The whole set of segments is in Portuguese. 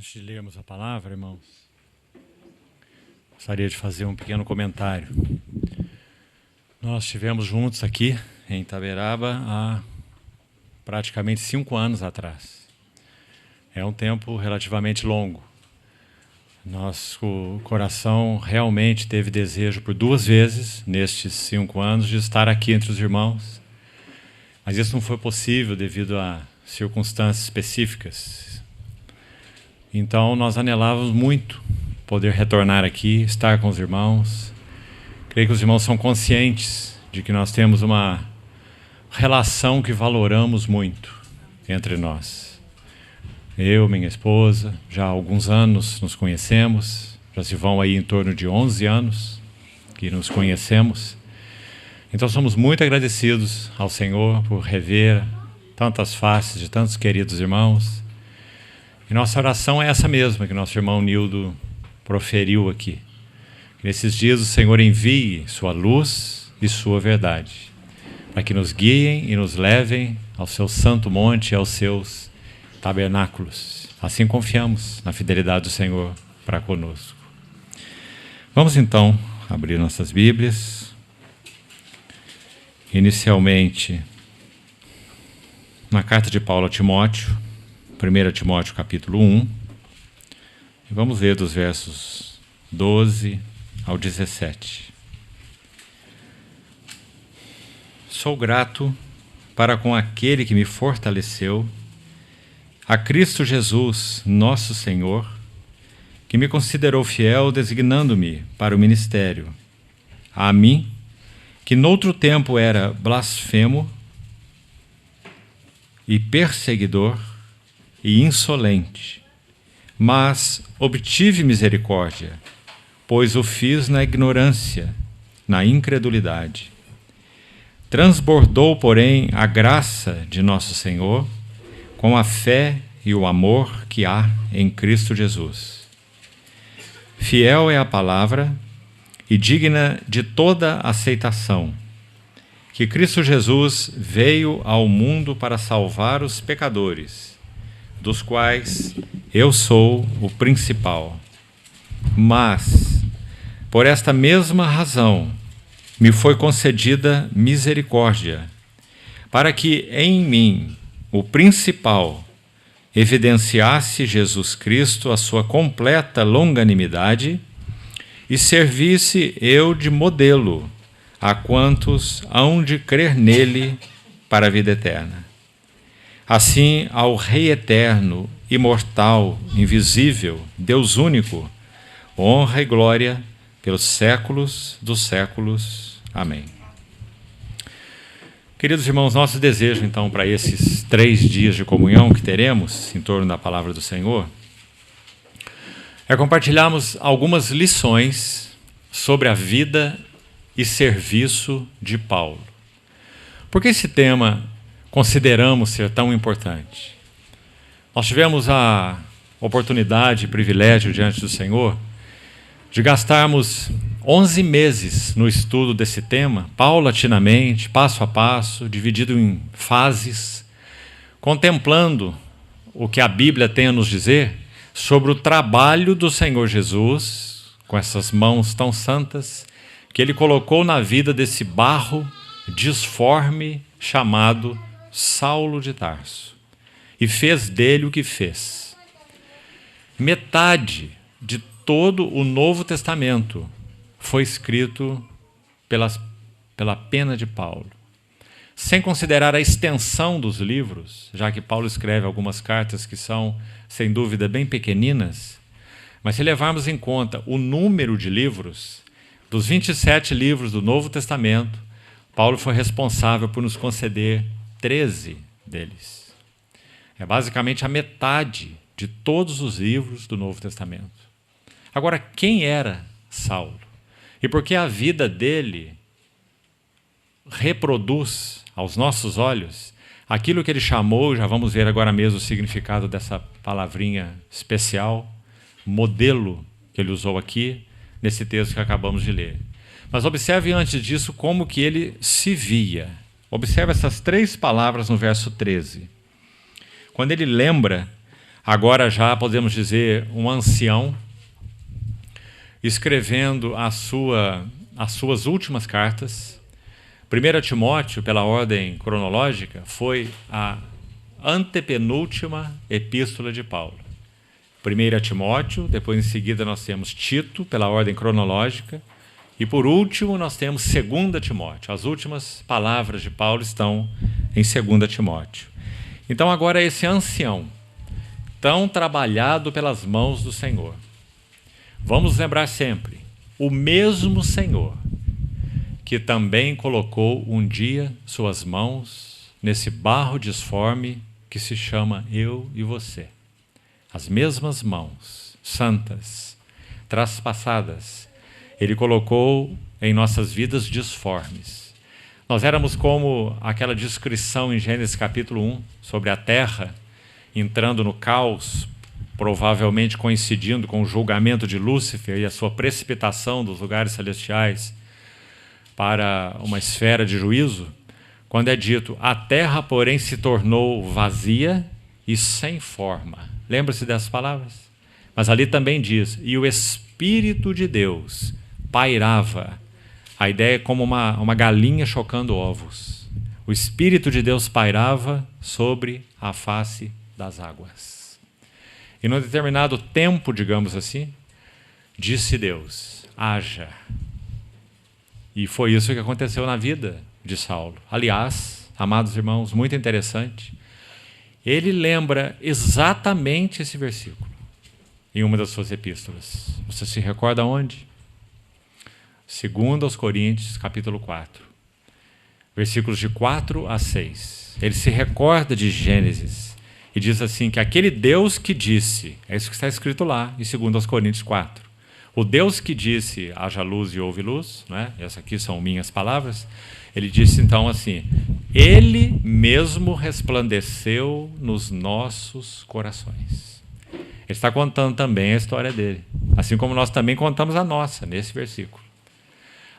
Antes de lermos a palavra, irmãos, gostaria de fazer um pequeno comentário. Nós estivemos juntos aqui em Itaberaba há praticamente 5 anos atrás. É um tempo relativamente longo. Nosso coração realmente teve desejo por 2 vezes, nestes 5 anos, de estar aqui entre os irmãos. Mas isso não foi possível devido a circunstâncias específicas. Então, nós anelávamos muito poder retornar aqui, estar com os irmãos. Creio que os irmãos são conscientes de que nós temos uma relação que valoramos muito entre nós. Eu, minha esposa, já há alguns anos nos conhecemos, já se vão aí em torno de 11 anos que nos conhecemos. Então, somos muito agradecidos ao Senhor por rever tantas faces de tantos queridos irmãos. E nossa oração é essa mesma que nosso irmão Nildo proferiu aqui. Que nesses dias o Senhor envie sua luz e sua verdade, para que nos guiem e nos levem ao seu santo monte e aos seus tabernáculos. Assim confiamos na fidelidade do Senhor para conosco. Vamos então abrir nossas Bíblias. Inicialmente, na carta de Paulo a Timóteo, 1 Timóteo capítulo 1, e vamos ler dos versos 12 ao 17. Sou grato para com aquele que me fortaleceu, a Cristo Jesus, nosso Senhor, que me considerou fiel, designando-me para o ministério. A mim, que noutro tempo era blasfemo e perseguidor e insolente, mas obtive misericórdia, pois o fiz na ignorância, na incredulidade. Transbordou, porém, a graça de nosso Senhor com a fé e o amor que há em Cristo Jesus. Fiel é a palavra e digna de toda aceitação, que Cristo Jesus veio ao mundo para salvar os pecadores, dos quais eu sou o principal. Mas, por esta mesma razão, me foi concedida misericórdia, para que em mim, o principal, evidenciasse Jesus Cristo a sua completa longanimidade e servisse eu de modelo a quantos hão de crer nele para a vida eterna. Assim, ao Rei eterno, imortal, invisível, Deus único, honra e glória pelos séculos dos séculos. Amém. Queridos irmãos, nosso desejo, então, para esses 3 dias de comunhão que teremos em torno da palavra do Senhor, é compartilharmos algumas lições sobre a vida e serviço de Paulo. Por que esse tema consideramos ser tão importante? Nós tivemos a oportunidade e privilégio diante do Senhor de gastarmos 11 meses no estudo desse tema, paulatinamente, passo a passo, dividido em fases, contemplando o que a Bíblia tem a nos dizer sobre o trabalho do Senhor Jesus, com essas mãos tão santas, que Ele colocou na vida desse barro disforme chamado Saulo de Tarso, e fez dele o que fez. Metade de todo o Novo Testamento foi escrito pela pena de Paulo. Sem considerar a extensão dos livros, já que Paulo escreve algumas cartas que são, sem dúvida, bem pequeninas, mas se levarmos em conta o número de livros, dos 27 livros do Novo Testamento, Paulo foi responsável por nos conceder 13 deles. É basicamente a metade de todos os livros do Novo Testamento. Agora, quem era Saulo? E por que a vida dele reproduz, aos nossos olhos, aquilo que ele chamou, já vamos ver agora mesmo o significado dessa palavrinha especial, modelo, que ele usou aqui, nesse texto que acabamos de ler. Mas observe antes disso como que ele se via. Observe essas 3 palavras no verso 13. Quando ele lembra agora já podemos dizer um ancião, escrevendo as suas últimas cartas. 1 Timóteo, pela ordem cronológica, foi a antepenúltima epístola de Paulo. 1 Timóteo, depois em seguida nós temos Tito, pela ordem cronológica, e por último nós temos 2 Timóteo. As últimas palavras de Paulo estão em 2 Timóteo. Então agora esse ancião, tão trabalhado pelas mãos do Senhor. Vamos lembrar sempre, o mesmo Senhor que também colocou um dia suas mãos nesse barro disforme que se chama eu e você. As mesmas mãos, santas, traspassadas, Ele colocou em nossas vidas disformes. Nós éramos como aquela descrição em Gênesis capítulo 1, sobre a terra entrando no caos, provavelmente coincidindo com o julgamento de Lúcifer e a sua precipitação dos lugares celestiais para uma esfera de juízo, quando é dito, a terra, porém, se tornou vazia e sem forma. Lembra-se dessas palavras? Mas ali também diz, e o Espírito de Deus pairava. A ideia é como uma galinha chocando ovos. O Espírito de Deus pairava sobre a face das águas. E num determinado tempo, digamos assim, disse Deus, haja. E foi isso que aconteceu na vida de Saulo. Aliás, amados irmãos, muito interessante, ele lembra exatamente esse versículo em uma das suas epístolas. Você se recorda onde? 2 aos Coríntios, capítulo 4. Versículos de 4 a 6. Ele se recorda de Gênesis e diz assim, que aquele Deus que disse, é isso que está escrito lá em 2 aos Coríntios 4. O Deus que disse, haja luz e houve luz, né? Essas aqui são minhas palavras, ele disse então assim, Ele mesmo resplandeceu nos nossos corações. Ele está contando também a história dele, assim como nós também contamos a nossa, nesse versículo.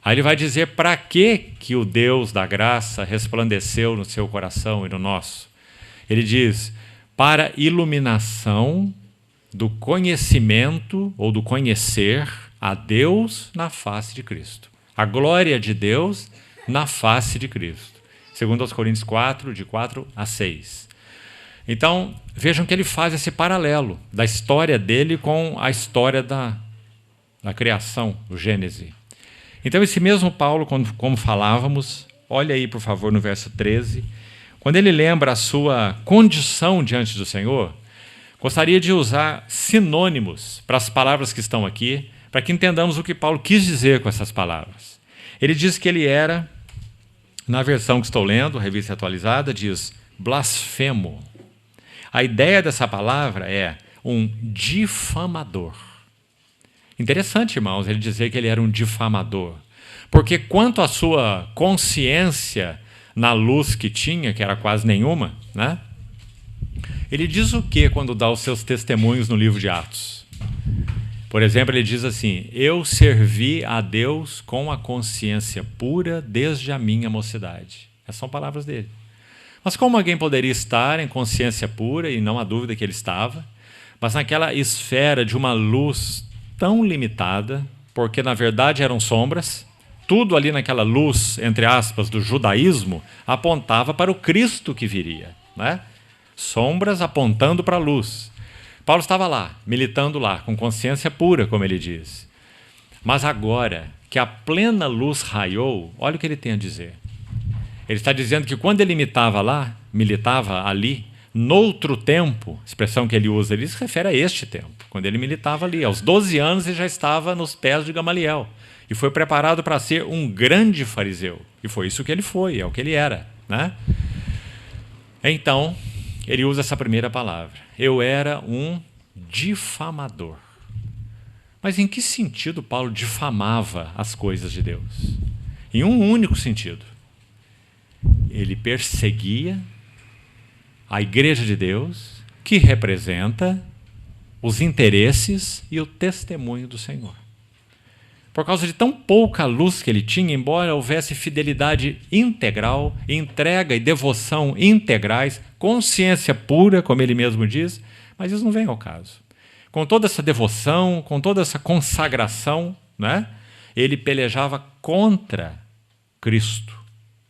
Aí ele vai dizer para que o Deus da graça resplandeceu no seu coração e no nosso. Ele diz, para iluminação do conhecimento ou do conhecer a Deus na face de Cristo. A glória de Deus na face de Cristo. 2 Coríntios 4, de 4 a 6. Então, vejam que ele faz esse paralelo da história dele com a história da criação, do Gênesis. Então, esse mesmo Paulo, como falávamos, olha aí, por favor, no verso 13, quando ele lembra a sua condição diante do Senhor, gostaria de usar sinônimos para as palavras que estão aqui, para que entendamos o que Paulo quis dizer com essas palavras. Ele diz que ele era, na versão que estou lendo, revista atualizada, diz blasfemo. A ideia dessa palavra é um difamador. Interessante, irmãos, ele dizer que ele era um difamador. Porque quanto à sua consciência na luz que tinha, que era quase nenhuma, né? Ele diz o que quando dá os seus testemunhos no livro de Atos? Por exemplo, ele diz assim, eu servi a Deus com a consciência pura desde a minha mocidade. Essas são palavras dele. Mas como alguém poderia estar em consciência pura, e não há dúvida que ele estava, mas naquela esfera de uma luz tão limitada, porque na verdade eram sombras, tudo ali naquela luz, entre aspas, do judaísmo, apontava para o Cristo que viria, né? Sombras apontando para a luz. Paulo estava lá, militando lá, com consciência pura, como ele diz. Mas agora que a plena luz raiou, olha o que ele tem a dizer. Ele está dizendo que quando ele militava ali, noutro tempo, expressão que ele usa, ele se refere a este tempo, quando ele militava ali. Aos 12 anos ele já estava nos pés de Gamaliel e foi preparado para ser um grande fariseu. E foi isso que ele foi, é o que ele era, né? Então, ele usa essa primeira palavra. Eu era um difamador. Mas em que sentido Paulo difamava as coisas de Deus? Em um único sentido. Ele perseguia a igreja de Deus, que representa os interesses e o testemunho do Senhor. Por causa de tão pouca luz que ele tinha, embora houvesse fidelidade integral, entrega e devoção integrais, consciência pura, como ele mesmo diz, Mas isso não vem ao caso. Com toda essa devoção, com toda essa consagração, né, ele pelejava contra Cristo,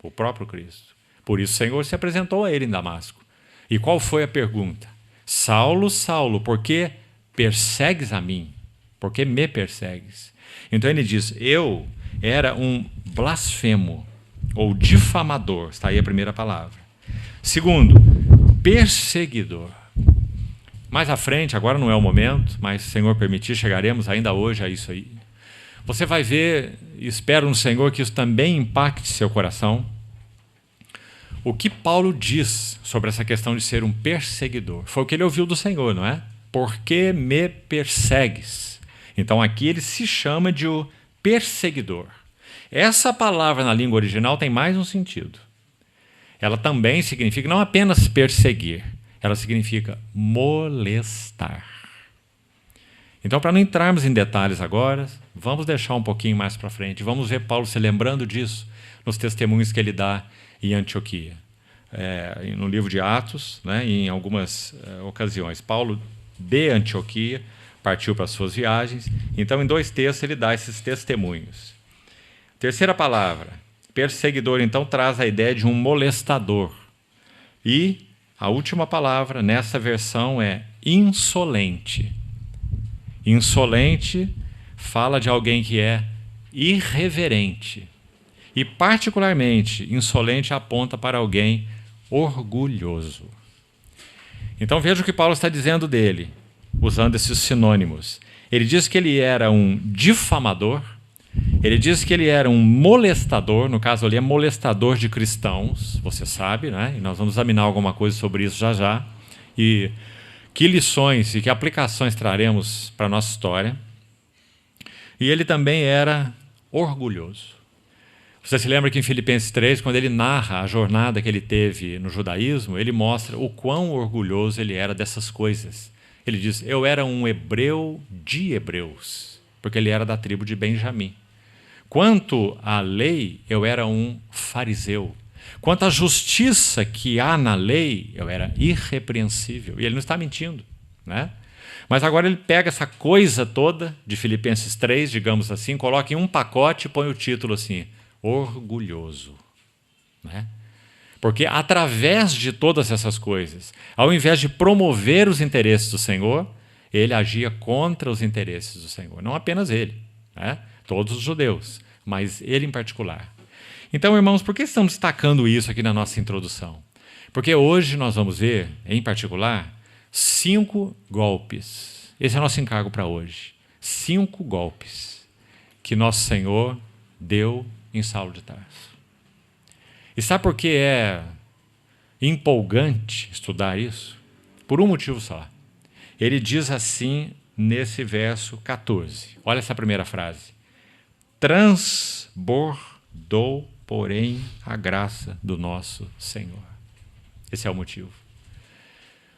o próprio Cristo. Por isso o Senhor se apresentou a ele em Damasco. E qual foi a pergunta? Saulo, Saulo, por que persegues a mim? Por que me persegues? Então ele diz, eu era um blasfemo, ou difamador, está aí a primeira palavra. Segundo, perseguidor. Mais à frente, agora não é o momento, mas se o Senhor permitir, chegaremos ainda hoje a isso aí. Você vai ver, espero no Senhor que isso também impacte seu coração, o que Paulo diz sobre essa questão de ser um perseguidor. Foi o que ele ouviu do Senhor, não é? Por que me persegues? Então aqui ele se chama de o perseguidor. Essa palavra na língua original tem mais um sentido. Ela também significa não apenas perseguir, ela significa molestar. Então, para não entrarmos em detalhes agora, vamos deixar um pouquinho mais para frente. Vamos ver Paulo se lembrando disso nos testemunhos que ele dá em Antioquia. No livro de Atos, né, em algumas ocasiões. Paulo, de Antioquia, partiu para as suas viagens. Então, em 2 textos, ele dá esses testemunhos. Terceira palavra, perseguidor, então, traz a ideia de um molestador. E a última palavra nessa versão é insolente. Insolente fala de alguém que é irreverente. E, particularmente, insolente aponta para alguém orgulhoso. Então, veja o que Paulo está dizendo dele, usando esses sinônimos. Ele diz que ele era um difamador, ele diz que ele era um molestador, no caso ali é molestador de cristãos, você sabe, né? E nós vamos examinar alguma coisa sobre isso já já. E que lições e que aplicações traremos para a nossa história. E ele também era orgulhoso. Você se lembra que em Filipenses 3, quando ele narra a jornada que ele teve no judaísmo, ele mostra o quão orgulhoso ele era dessas coisas. Ele diz, eu era um hebreu de hebreus, porque ele era da tribo de Benjamim. Quanto à lei, eu era um fariseu. Quanto à justiça que há na lei, eu era irrepreensível. E ele não está mentindo, né? Mas agora ele pega essa coisa toda de Filipenses 3, digamos assim, coloca em um pacote e põe o título assim, orgulhoso, né? Porque através de todas essas coisas, ao invés de promover os interesses do Senhor, ele agia contra os interesses do Senhor. Não apenas ele, né? Todos os judeus, mas ele em particular. Então, irmãos, por que estamos destacando isso aqui na nossa introdução? Porque hoje nós vamos ver, em particular, 5 golpes. Esse é o nosso encargo para hoje. 5 golpes que nosso Senhor deu em Saulo de Tarso. E sabe por que é empolgante estudar isso? Por um motivo só. Ele diz assim nesse verso 14. Olha essa primeira frase. Transbordou, porém, a graça do nosso Senhor. Esse é o motivo.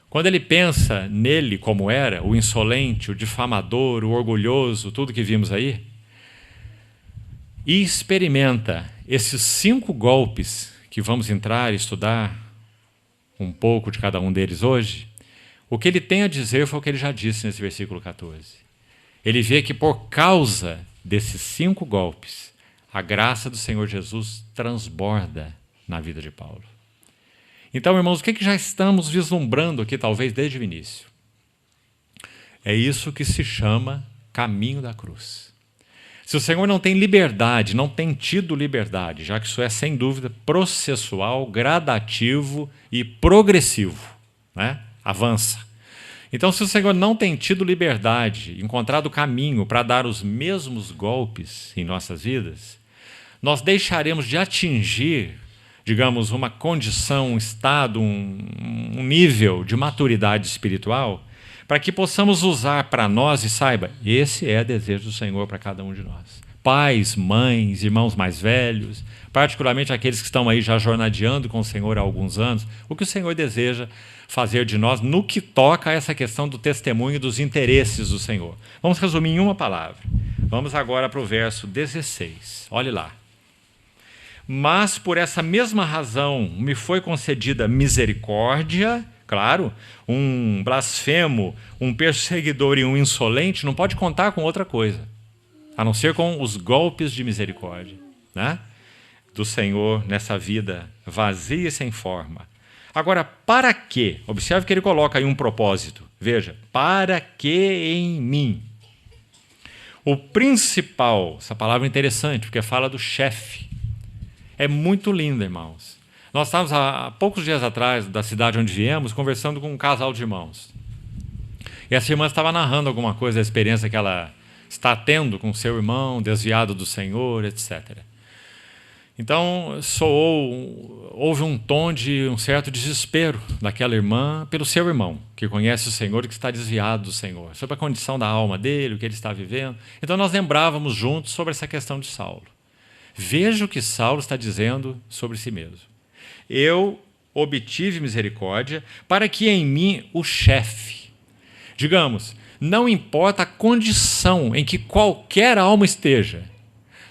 Quando ele pensa nele como era, o insolente, o difamador, o orgulhoso, tudo que vimos aí, e experimenta esses 5 golpes que vamos entrar e estudar um pouco de cada um deles hoje, o que ele tem a dizer foi o que ele já disse nesse versículo 14. Ele vê que por causa desses 5 golpes, a graça do Senhor Jesus transborda na vida de Paulo. Então, irmãos, o que já estamos vislumbrando aqui, talvez desde o início? É isso que se chama caminho da cruz. Se o Senhor não tem liberdade, não tem tido liberdade, já que isso é, sem dúvida, processual, gradativo e progressivo, né? Avança. Então, se o Senhor não tem tido liberdade, encontrado caminho para dar os mesmos golpes em nossas vidas, nós deixaremos de atingir, digamos, uma condição, um estado, um nível de maturidade espiritual, para que possamos usar para nós, e saiba, esse é o desejo do Senhor para cada um de nós. Pais, mães, irmãos mais velhos, particularmente aqueles que estão aí já jornadeando com o Senhor há alguns anos, o que o Senhor deseja fazer de nós no que toca a essa questão do testemunho dos interesses do Senhor. Vamos resumir em uma palavra. Vamos agora para o verso 16. Olhe lá. Mas por essa mesma razão me foi concedida misericórdia Claro, um blasfemo, um perseguidor e um insolente não pode contar com outra coisa, a não ser com os golpes de misericórdia, né, do Senhor nessa vida vazia e sem forma. Agora, para quê? Observe que ele coloca aí um propósito. Veja, para que em mim? O principal, essa palavra é interessante, porque fala do chefe. É muito linda, irmãos. Nós estávamos há poucos dias atrás, da cidade onde viemos, conversando com um casal de irmãos. E essa irmã estava narrando alguma coisa da experiência que ela está tendo com seu irmão, desviado do Senhor, etc. Então, houve um tom de um certo desespero daquela irmã pelo seu irmão, que conhece o Senhor e que está desviado do Senhor, sobre a condição da alma dele, o que ele está vivendo. Então, nós lembrávamos juntos sobre essa questão de Saulo. Veja o que Saulo está dizendo sobre si mesmo. Eu obtive misericórdia para que em mim o chefe. Digamos, não importa a condição em que qualquer alma esteja,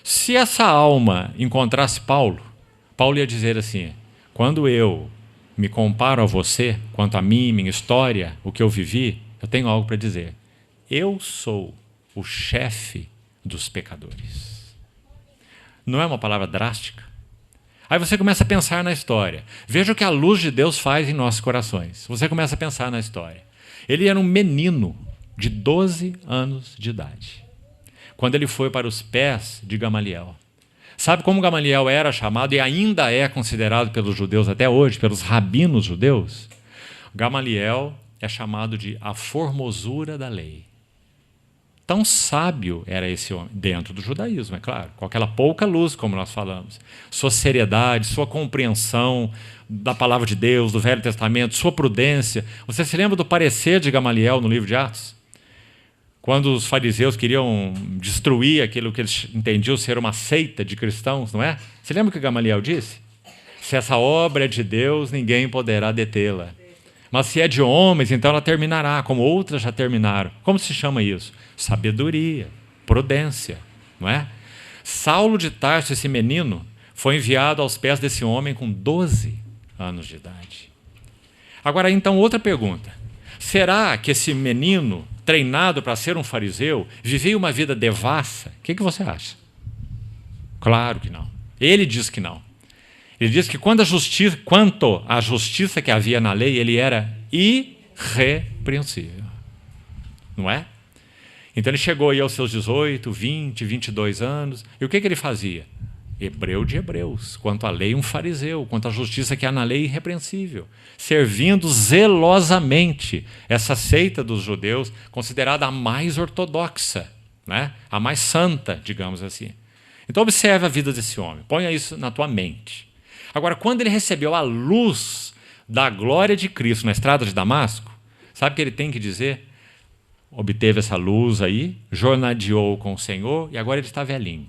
se essa alma encontrasse Paulo, Paulo ia dizer assim: quando eu me comparo a você, quanto a mim, minha história, o que eu vivi, eu tenho algo para dizer. Eu sou o chefe dos pecadores. Não é uma palavra drástica? Aí você começa a pensar na história. Veja o que a luz de Deus faz em nossos corações. Você começa a pensar na história. Ele era um menino de 12 anos de idade, quando ele foi para os pés de Gamaliel. Sabe como Gamaliel era chamado e ainda é considerado pelos judeus até hoje, pelos rabinos judeus? Gamaliel é chamado de a formosura da lei. Tão sábio era esse homem, dentro do judaísmo, é claro, com aquela pouca luz, como nós falamos. Sua seriedade, sua compreensão da palavra de Deus, do Velho Testamento, sua prudência. Você se lembra do parecer de Gamaliel no livro de Atos? Quando os fariseus queriam destruir aquilo que eles entendiam ser uma seita de cristãos, não é? Você lembra o que Gamaliel disse? Se essa obra é de Deus, ninguém poderá detê-la. Mas se é de homens, então ela terminará, como outras já terminaram. Como se chama isso? Sabedoria, prudência, não é? Saulo de Tarso, esse menino, foi enviado aos pés desse homem com 12 anos de idade. Agora, então, outra pergunta. Será que esse menino, treinado para ser um fariseu, vivia uma vida devassa? O que você acha? Claro que não. Ele diz que não. Ele diz que quanto à justiça que havia na lei, ele era irrepreensível. Não é? Então ele chegou aí aos seus 18, 20, 22 anos. E o que ele fazia? Hebreu de hebreus. Quanto à lei, um fariseu. Quanto à justiça que há na lei, irrepreensível. Servindo zelosamente essa seita dos judeus, considerada a mais ortodoxa, né? A mais santa, digamos assim. Então observe a vida desse homem. Ponha isso na tua mente. Agora, quando ele recebeu a luz da glória de Cristo na estrada de Damasco, sabe o que ele tem que dizer? Obteve essa luz aí, jornadeou com o Senhor e agora ele está velhinho.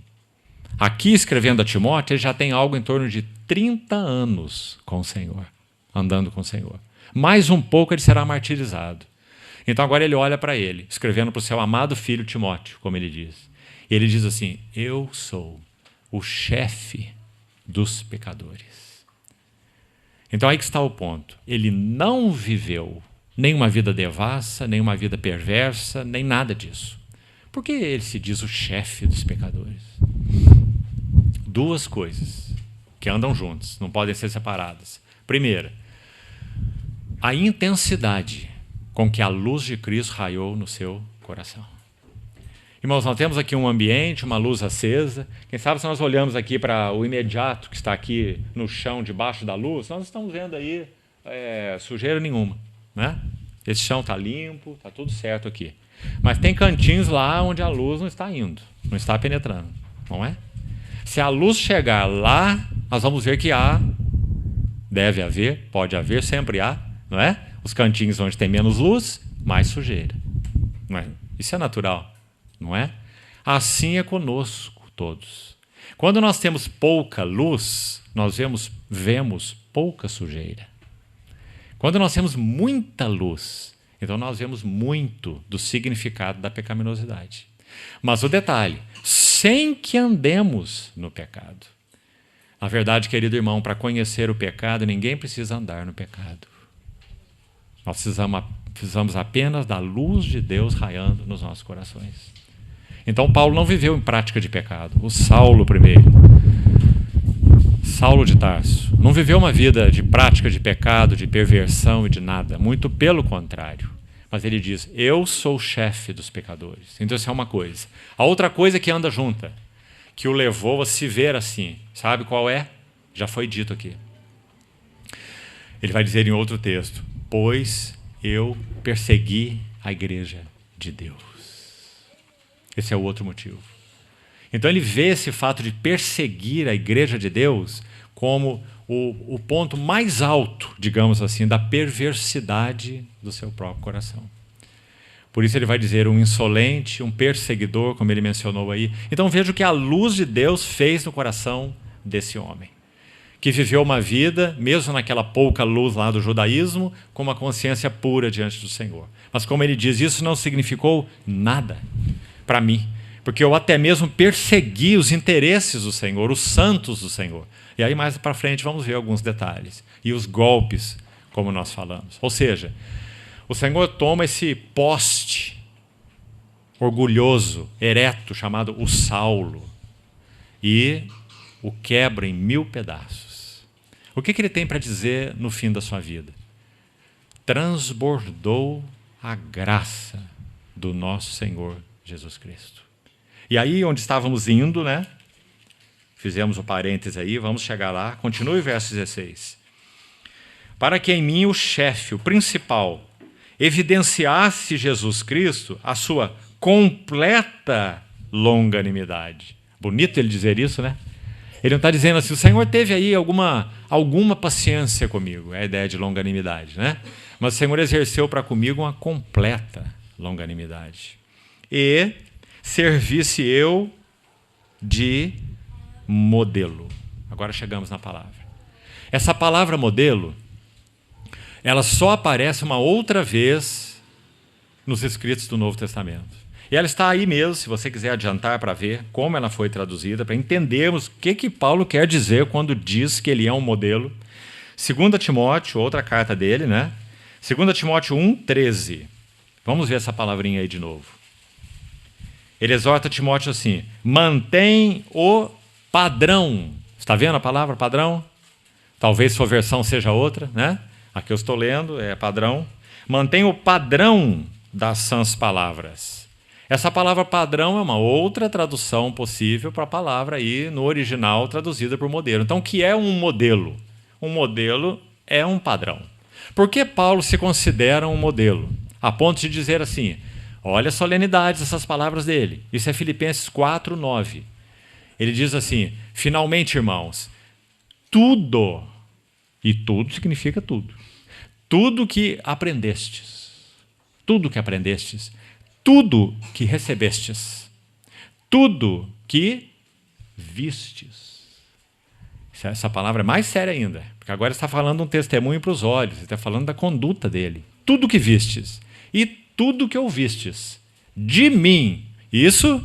Aqui, escrevendo a Timóteo, ele já tem algo em torno de 30 anos com o Senhor, andando com o Senhor. Mais um pouco ele será martirizado. Então agora ele olha para ele, escrevendo para o seu amado filho Timóteo, como ele diz. E ele diz assim: eu sou o chefe dos pecadores. Então aí que está o ponto. Ele não viveu nem uma vida devassa, nem uma vida perversa, nem nada disso. Por que ele se diz o chefe dos pecadores? Duas coisas que andam juntas, não podem ser separadas. Primeira, a intensidade com que a luz de Cristo raiou no seu coração. Irmãos, nós temos aqui um ambiente, uma luz acesa. Quem sabe se nós olhamos aqui para o imediato que está aqui no chão, debaixo da luz, nós estamos vendo aí sujeira nenhuma, né? Esse chão está limpo, está tudo certo aqui. Mas tem cantinhos lá onde a luz não está indo, não está penetrando, não é? Se a luz chegar lá, nós vamos ver que deve haver, pode haver, sempre há, não é? Os cantinhos onde tem menos luz, mais sujeira. Não é? Isso é natural. Não é? Assim é conosco todos. Quando nós temos pouca luz, nós vemos pouca sujeira. Quando nós temos muita luz, então nós vemos muito do significado da pecaminosidade. Mas o detalhe, sem que andemos no pecado. Na verdade, querido irmão, para conhecer o pecado, ninguém precisa andar no pecado. Nós precisamos apenas da luz de Deus raiando nos nossos corações. Então Paulo não viveu em prática de pecado. O Saulo primeiro, Saulo de Tarso, não viveu uma vida de prática de pecado, de perversão e de nada. Muito pelo contrário. Mas ele diz, eu sou o chefe dos pecadores. Então isso é uma coisa. A outra coisa que anda junta, que o levou a se ver assim, sabe qual é? Já foi dito aqui. Ele vai dizer em outro texto, pois eu persegui a igreja de Deus. Esse é o outro motivo. Então ele vê esse fato de perseguir a igreja de Deus como o ponto mais alto, digamos assim, da perversidade do seu próprio coração. Por isso ele vai dizer um insolente, um perseguidor, como ele mencionou aí. Então veja o que a luz de Deus fez no coração desse homem, que viveu uma vida, mesmo naquela pouca luz lá do judaísmo, com uma consciência pura diante do Senhor. Mas como ele diz, isso não significou nada para mim, porque eu até mesmo persegui os interesses do Senhor, os santos do Senhor. E aí mais para frente vamos ver alguns detalhes. E os golpes, como nós falamos. Ou seja, o Senhor toma esse poste orgulhoso, ereto, chamado o Saulo, e o quebra em 1000 pedaços. O que ele tem para dizer no fim da sua vida? Transbordou a graça do nosso Senhor Jesus Cristo. E aí onde estávamos indo, né? Fizemos o parênteses aí, vamos chegar lá. Continue o verso 16. Para que em mim o chefe, o principal, evidenciasse Jesus Cristo a sua completa longanimidade. Bonito ele dizer isso, né? Ele não está dizendo assim, o Senhor teve aí alguma paciência comigo, é a ideia de longanimidade, né? Mas o Senhor exerceu para comigo uma completa longanimidade. E servisse eu de modelo. Agora chegamos na palavra. Essa palavra modelo, ela só aparece uma outra vez nos escritos do Novo Testamento. E ela está aí mesmo, se você quiser adiantar para ver como ela foi traduzida, para entendermos o que Paulo quer dizer quando diz que ele é um modelo. 2 Timóteo, outra carta dele, né? 2 Timóteo 1:13. Vamos ver essa palavrinha aí de novo. Ele exorta Timóteo assim, mantém o padrão. Está vendo a palavra padrão? Talvez sua versão seja outra, né? Aqui eu estou lendo, é padrão. Mantém o padrão das sãs palavras. Essa palavra padrão é uma outra tradução possível para a palavra aí no original traduzida por modelo. Então, o que é um modelo? Um modelo é um padrão. Por que Paulo se considera um modelo? A ponto de dizer assim, olha a solenidade dessas palavras dele. Isso é Filipenses 4:9. Ele diz assim, finalmente, irmãos, tudo, e tudo significa tudo, tudo que aprendestes, tudo que recebestes, tudo que vistes. Essa palavra é mais séria ainda, porque agora está falando um testemunho para os olhos, está falando da conduta dele. Tudo que vistes e tudo que ouvistes de mim, isso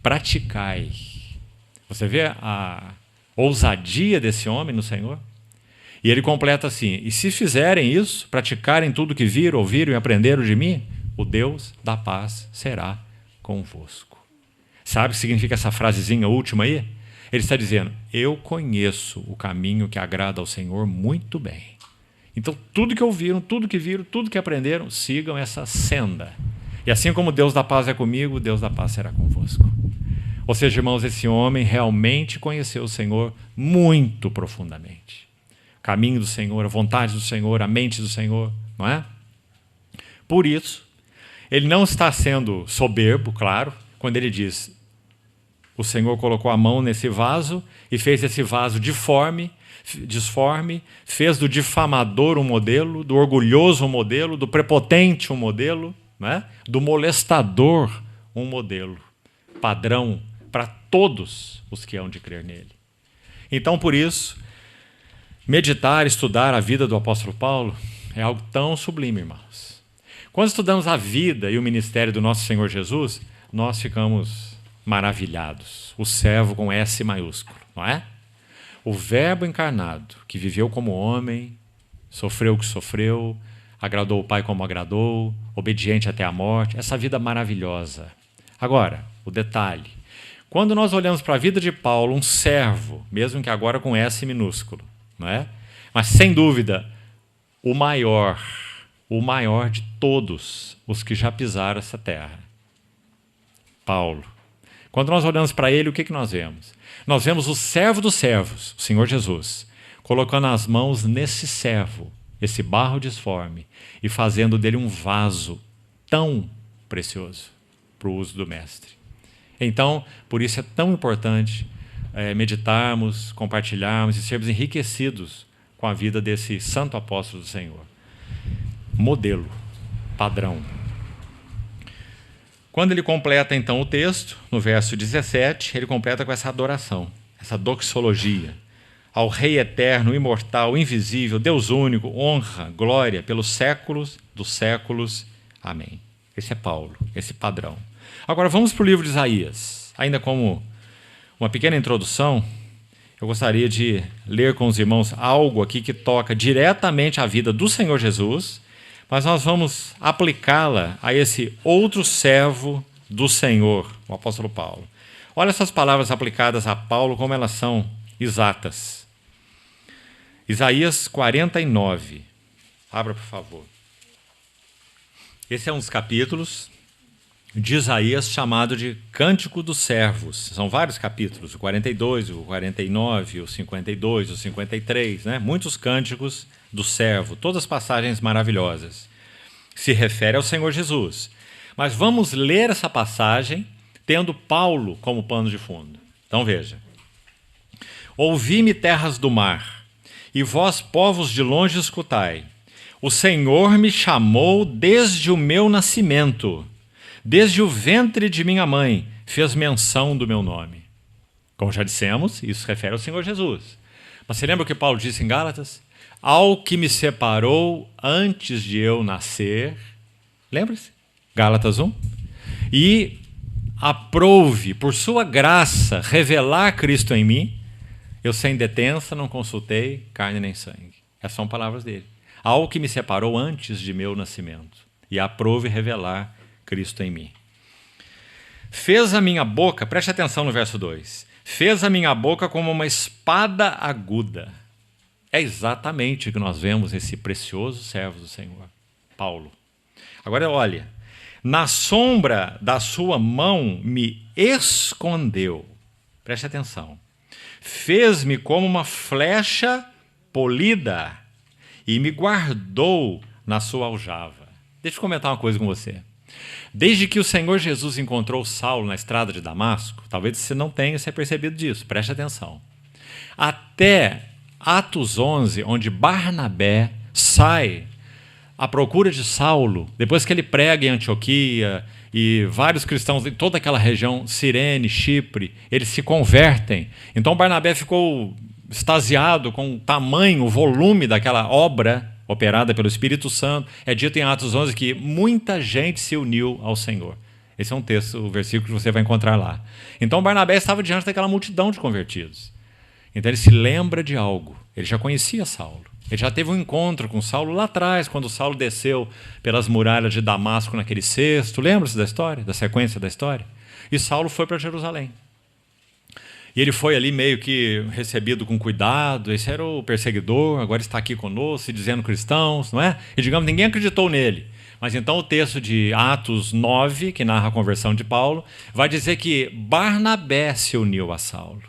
praticai. Você vê a ousadia desse homem no Senhor? E ele completa assim, e se fizerem isso, praticarem tudo que viram, ouviram e aprenderam de mim, o Deus da paz será convosco. Sabe o que significa essa frasezinha última aí? Ele está dizendo, eu conheço o caminho que agrada ao Senhor muito bem. Então, tudo que ouviram, tudo que viram, tudo que aprenderam, sigam essa senda. E assim como Deus da paz é comigo, Deus da paz será convosco. Ou seja, irmãos, esse homem realmente conheceu o Senhor muito profundamente. O caminho do Senhor, a vontade do Senhor, a mente do Senhor, não é? Por isso, ele não está sendo soberbo, claro, quando ele diz, o Senhor colocou a mão nesse vaso e fez esse vaso disforme, fez do difamador um modelo, do orgulhoso um modelo, do prepotente um modelo, né? Do molestador um modelo, padrão para todos os que hão de crer nele. Então, por isso, meditar, estudar a vida do apóstolo Paulo é algo tão sublime, irmãos. Quando estudamos a vida e o ministério do nosso Senhor Jesus, nós ficamos maravilhados. O servo com S maiúsculo, não é? O verbo encarnado, que viveu como homem, sofreu o que sofreu, agradou o Pai como agradou, obediente até a morte, essa vida maravilhosa. Agora, o detalhe. Quando nós olhamos para a vida de Paulo, um servo, mesmo que agora com S minúsculo, não é? Mas sem dúvida, o maior de todos os que já pisaram essa terra. Paulo. Quando nós olhamos para ele, o que nós vemos? Nós vemos o servo dos servos, o Senhor Jesus, colocando as mãos nesse servo, esse barro disforme, e fazendo dele um vaso tão precioso para o uso do Mestre. Então, por isso é tão importante meditarmos, compartilharmos e sermos enriquecidos com a vida desse santo apóstolo do Senhor. Modelo, padrão. Quando ele completa, então, o texto, no verso 17, ele completa com essa adoração, essa doxologia. Ao Rei eterno, imortal, invisível, Deus único, honra, glória, pelos séculos dos séculos. Amém. Esse é Paulo, esse padrão. Agora, vamos para o livro de Isaías. Ainda como uma pequena introdução, eu gostaria de ler com os irmãos algo aqui que toca diretamente a vida do Senhor Jesus, mas nós vamos aplicá-la a esse outro servo do Senhor, o apóstolo Paulo. Olha essas palavras aplicadas a Paulo, como elas são exatas. Isaías 49. Abra, por favor. Esse é um dos capítulos de Isaías chamado de Cântico dos Servos. São vários capítulos, o 42, o 49, o 52, o 53, né? Muitos cânticos do servo, todas passagens maravilhosas. Se refere ao Senhor Jesus. Mas vamos ler essa passagem tendo Paulo como pano de fundo. Então veja. Ouvi-me, terras do mar, e vós, povos de longe, escutai. O Senhor me chamou desde o meu nascimento. Desde o ventre de minha mãe, fez menção do meu nome. Como já dissemos, isso refere ao Senhor Jesus. Mas você lembra o que Paulo disse em Gálatas? Ao que me separou antes de eu nascer. Lembra-se? Gálatas 1. E aprouve, por sua graça, revelar Cristo em mim. Eu, sem detença, não consultei carne nem sangue. Essas são palavras dele. Ao que me separou antes de meu nascimento. E aprouve revelar Cristo em mim. Fez a minha boca, preste atenção no verso 2, fez a minha boca como uma espada aguda. É exatamente o que nós vemos esse precioso servo do Senhor, Paulo. Agora olha, na sombra da sua mão me escondeu, preste atenção, fez-me como uma flecha polida e me guardou na sua aljava. Deixa eu comentar uma coisa com você. Desde que o Senhor Jesus encontrou Saulo na estrada de Damasco, talvez você não tenha se percebido disso, preste atenção. Até Atos 11, onde Barnabé sai à procura de Saulo, depois que ele prega em Antioquia e vários cristãos em toda aquela região, Cirene, Chipre, eles se convertem. Então Barnabé ficou extasiado com o tamanho, o volume daquela obra operada pelo Espírito Santo. É dito em Atos 11 que muita gente se uniu ao Senhor. Esse é um texto, o versículo que você vai encontrar lá. Então Barnabé estava diante daquela multidão de convertidos. Então ele se lembra de algo. Ele já conhecia Saulo. Ele já teve um encontro com Saulo lá atrás, quando Saulo desceu pelas muralhas de Damasco naquele cesto. Lembra-se da história, da sequência da história? E Saulo foi para Jerusalém. E ele foi ali meio que recebido com cuidado. Esse era o perseguidor, agora está aqui conosco, se dizendo cristãos, não é? E digamos, ninguém acreditou nele. Mas então o texto de Atos 9, que narra a conversão de Paulo, vai dizer que Barnabé se uniu a Saulo.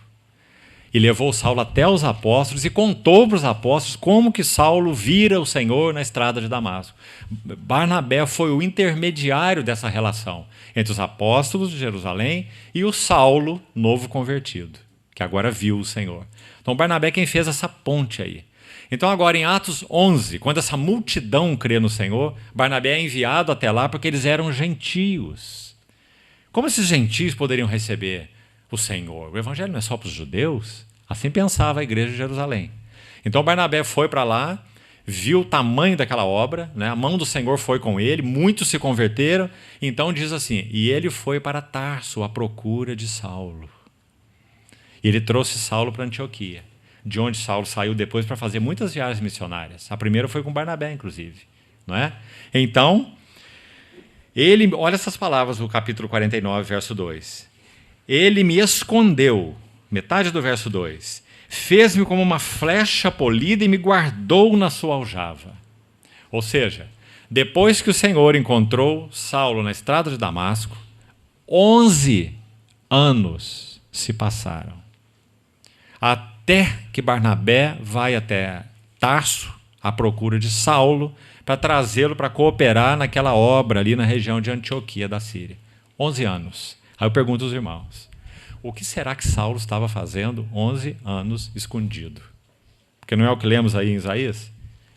E levou Saulo até os apóstolos e contou para os apóstolos como que Saulo vira o Senhor na estrada de Damasco. Barnabé foi o intermediário dessa relação entre os apóstolos de Jerusalém e o Saulo, novo convertido, que agora viu o Senhor. Então Barnabé é quem fez essa ponte aí. Então agora em Atos 11, quando essa multidão crê no Senhor, Barnabé é enviado até lá porque eles eram gentios. Como esses gentios poderiam receber o Senhor? O evangelho não é só para os judeus? Assim pensava a igreja de Jerusalém. Então Barnabé foi para lá, viu o tamanho daquela obra, né? A mão do Senhor foi com ele, muitos se converteram. Então diz assim, e ele foi para Tarso à procura de Saulo. E ele trouxe Saulo para Antioquia, de onde Saulo saiu depois para fazer muitas viagens missionárias. A primeira foi com Barnabé, inclusive, não é? Então, ele, olha essas palavras do capítulo 49, verso 2. Ele me escondeu, metade do verso 2, fez-me como uma flecha polida e me guardou na sua aljava. Ou seja, depois que o Senhor encontrou Saulo na estrada de Damasco, 11 anos se passaram. Até que Barnabé vai até Tarso, à procura de Saulo, para trazê-lo para cooperar naquela obra ali na região de Antioquia da Síria. 11 anos. Aí eu pergunto aos irmãos, o que será que Saulo estava fazendo 11 anos escondido? Porque não é o que lemos aí em Isaías?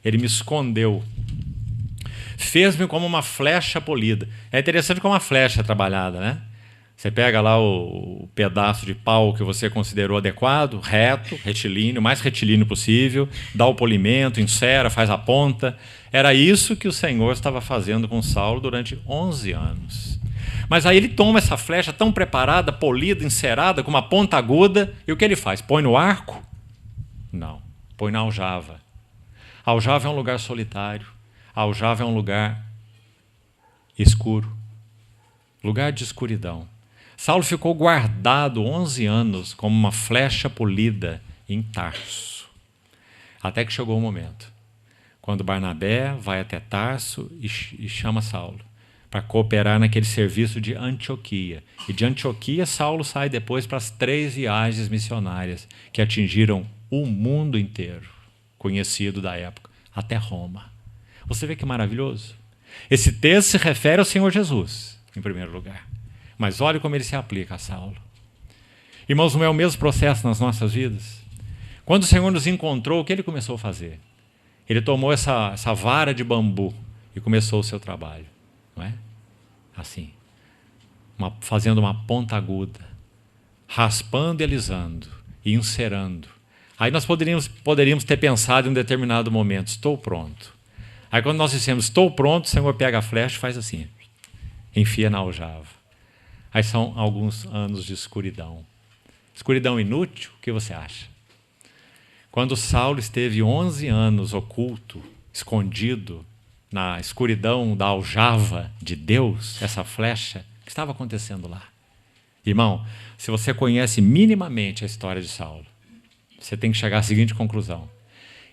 Ele me escondeu. Fez-me como uma flecha polida. É interessante como uma flecha é trabalhada, né? Você pega lá o pedaço de pau que você considerou adequado, reto, retilíneo, o mais retilíneo possível, dá o polimento, encera, faz a ponta. Era isso que o Senhor estava fazendo com Saulo durante 11 anos. Mas aí ele toma essa flecha tão preparada, polida, encerada, com uma ponta aguda, e o que ele faz? Põe no arco? Não, põe na aljava. A aljava é um lugar solitário, a aljava é um lugar escuro, lugar de escuridão. Saulo ficou guardado 11 anos como uma flecha polida em Tarso. Até que chegou o momento, quando Barnabé vai até Tarso e chama Saulo para cooperar naquele serviço de Antioquia. E de Antioquia, Saulo sai depois para as 3 viagens missionárias que atingiram o mundo inteiro, conhecido da época, até Roma. Você vê que maravilhoso? Esse texto se refere ao Senhor Jesus, em primeiro lugar. Mas olha como ele se aplica a Saulo. Irmãos, não é o mesmo processo nas nossas vidas? Quando o Senhor nos encontrou, o que ele começou a fazer? Ele tomou essa vara de bambu e começou o seu trabalho. Não é? Assim. Fazendo uma ponta aguda. Raspando e alisando. E encerando. Aí nós poderíamos ter pensado em um determinado momento, estou pronto. Aí quando nós dissemos, estou pronto, o Senhor pega a flecha e faz assim. Enfia na aljava. Aí são alguns anos de escuridão. Escuridão inútil, o que você acha? Quando Saulo esteve 11 anos oculto, escondido, na escuridão da aljava de Deus, essa flecha, o que estava acontecendo lá? Irmão, se você conhece minimamente a história de Saulo, você tem que chegar à seguinte conclusão.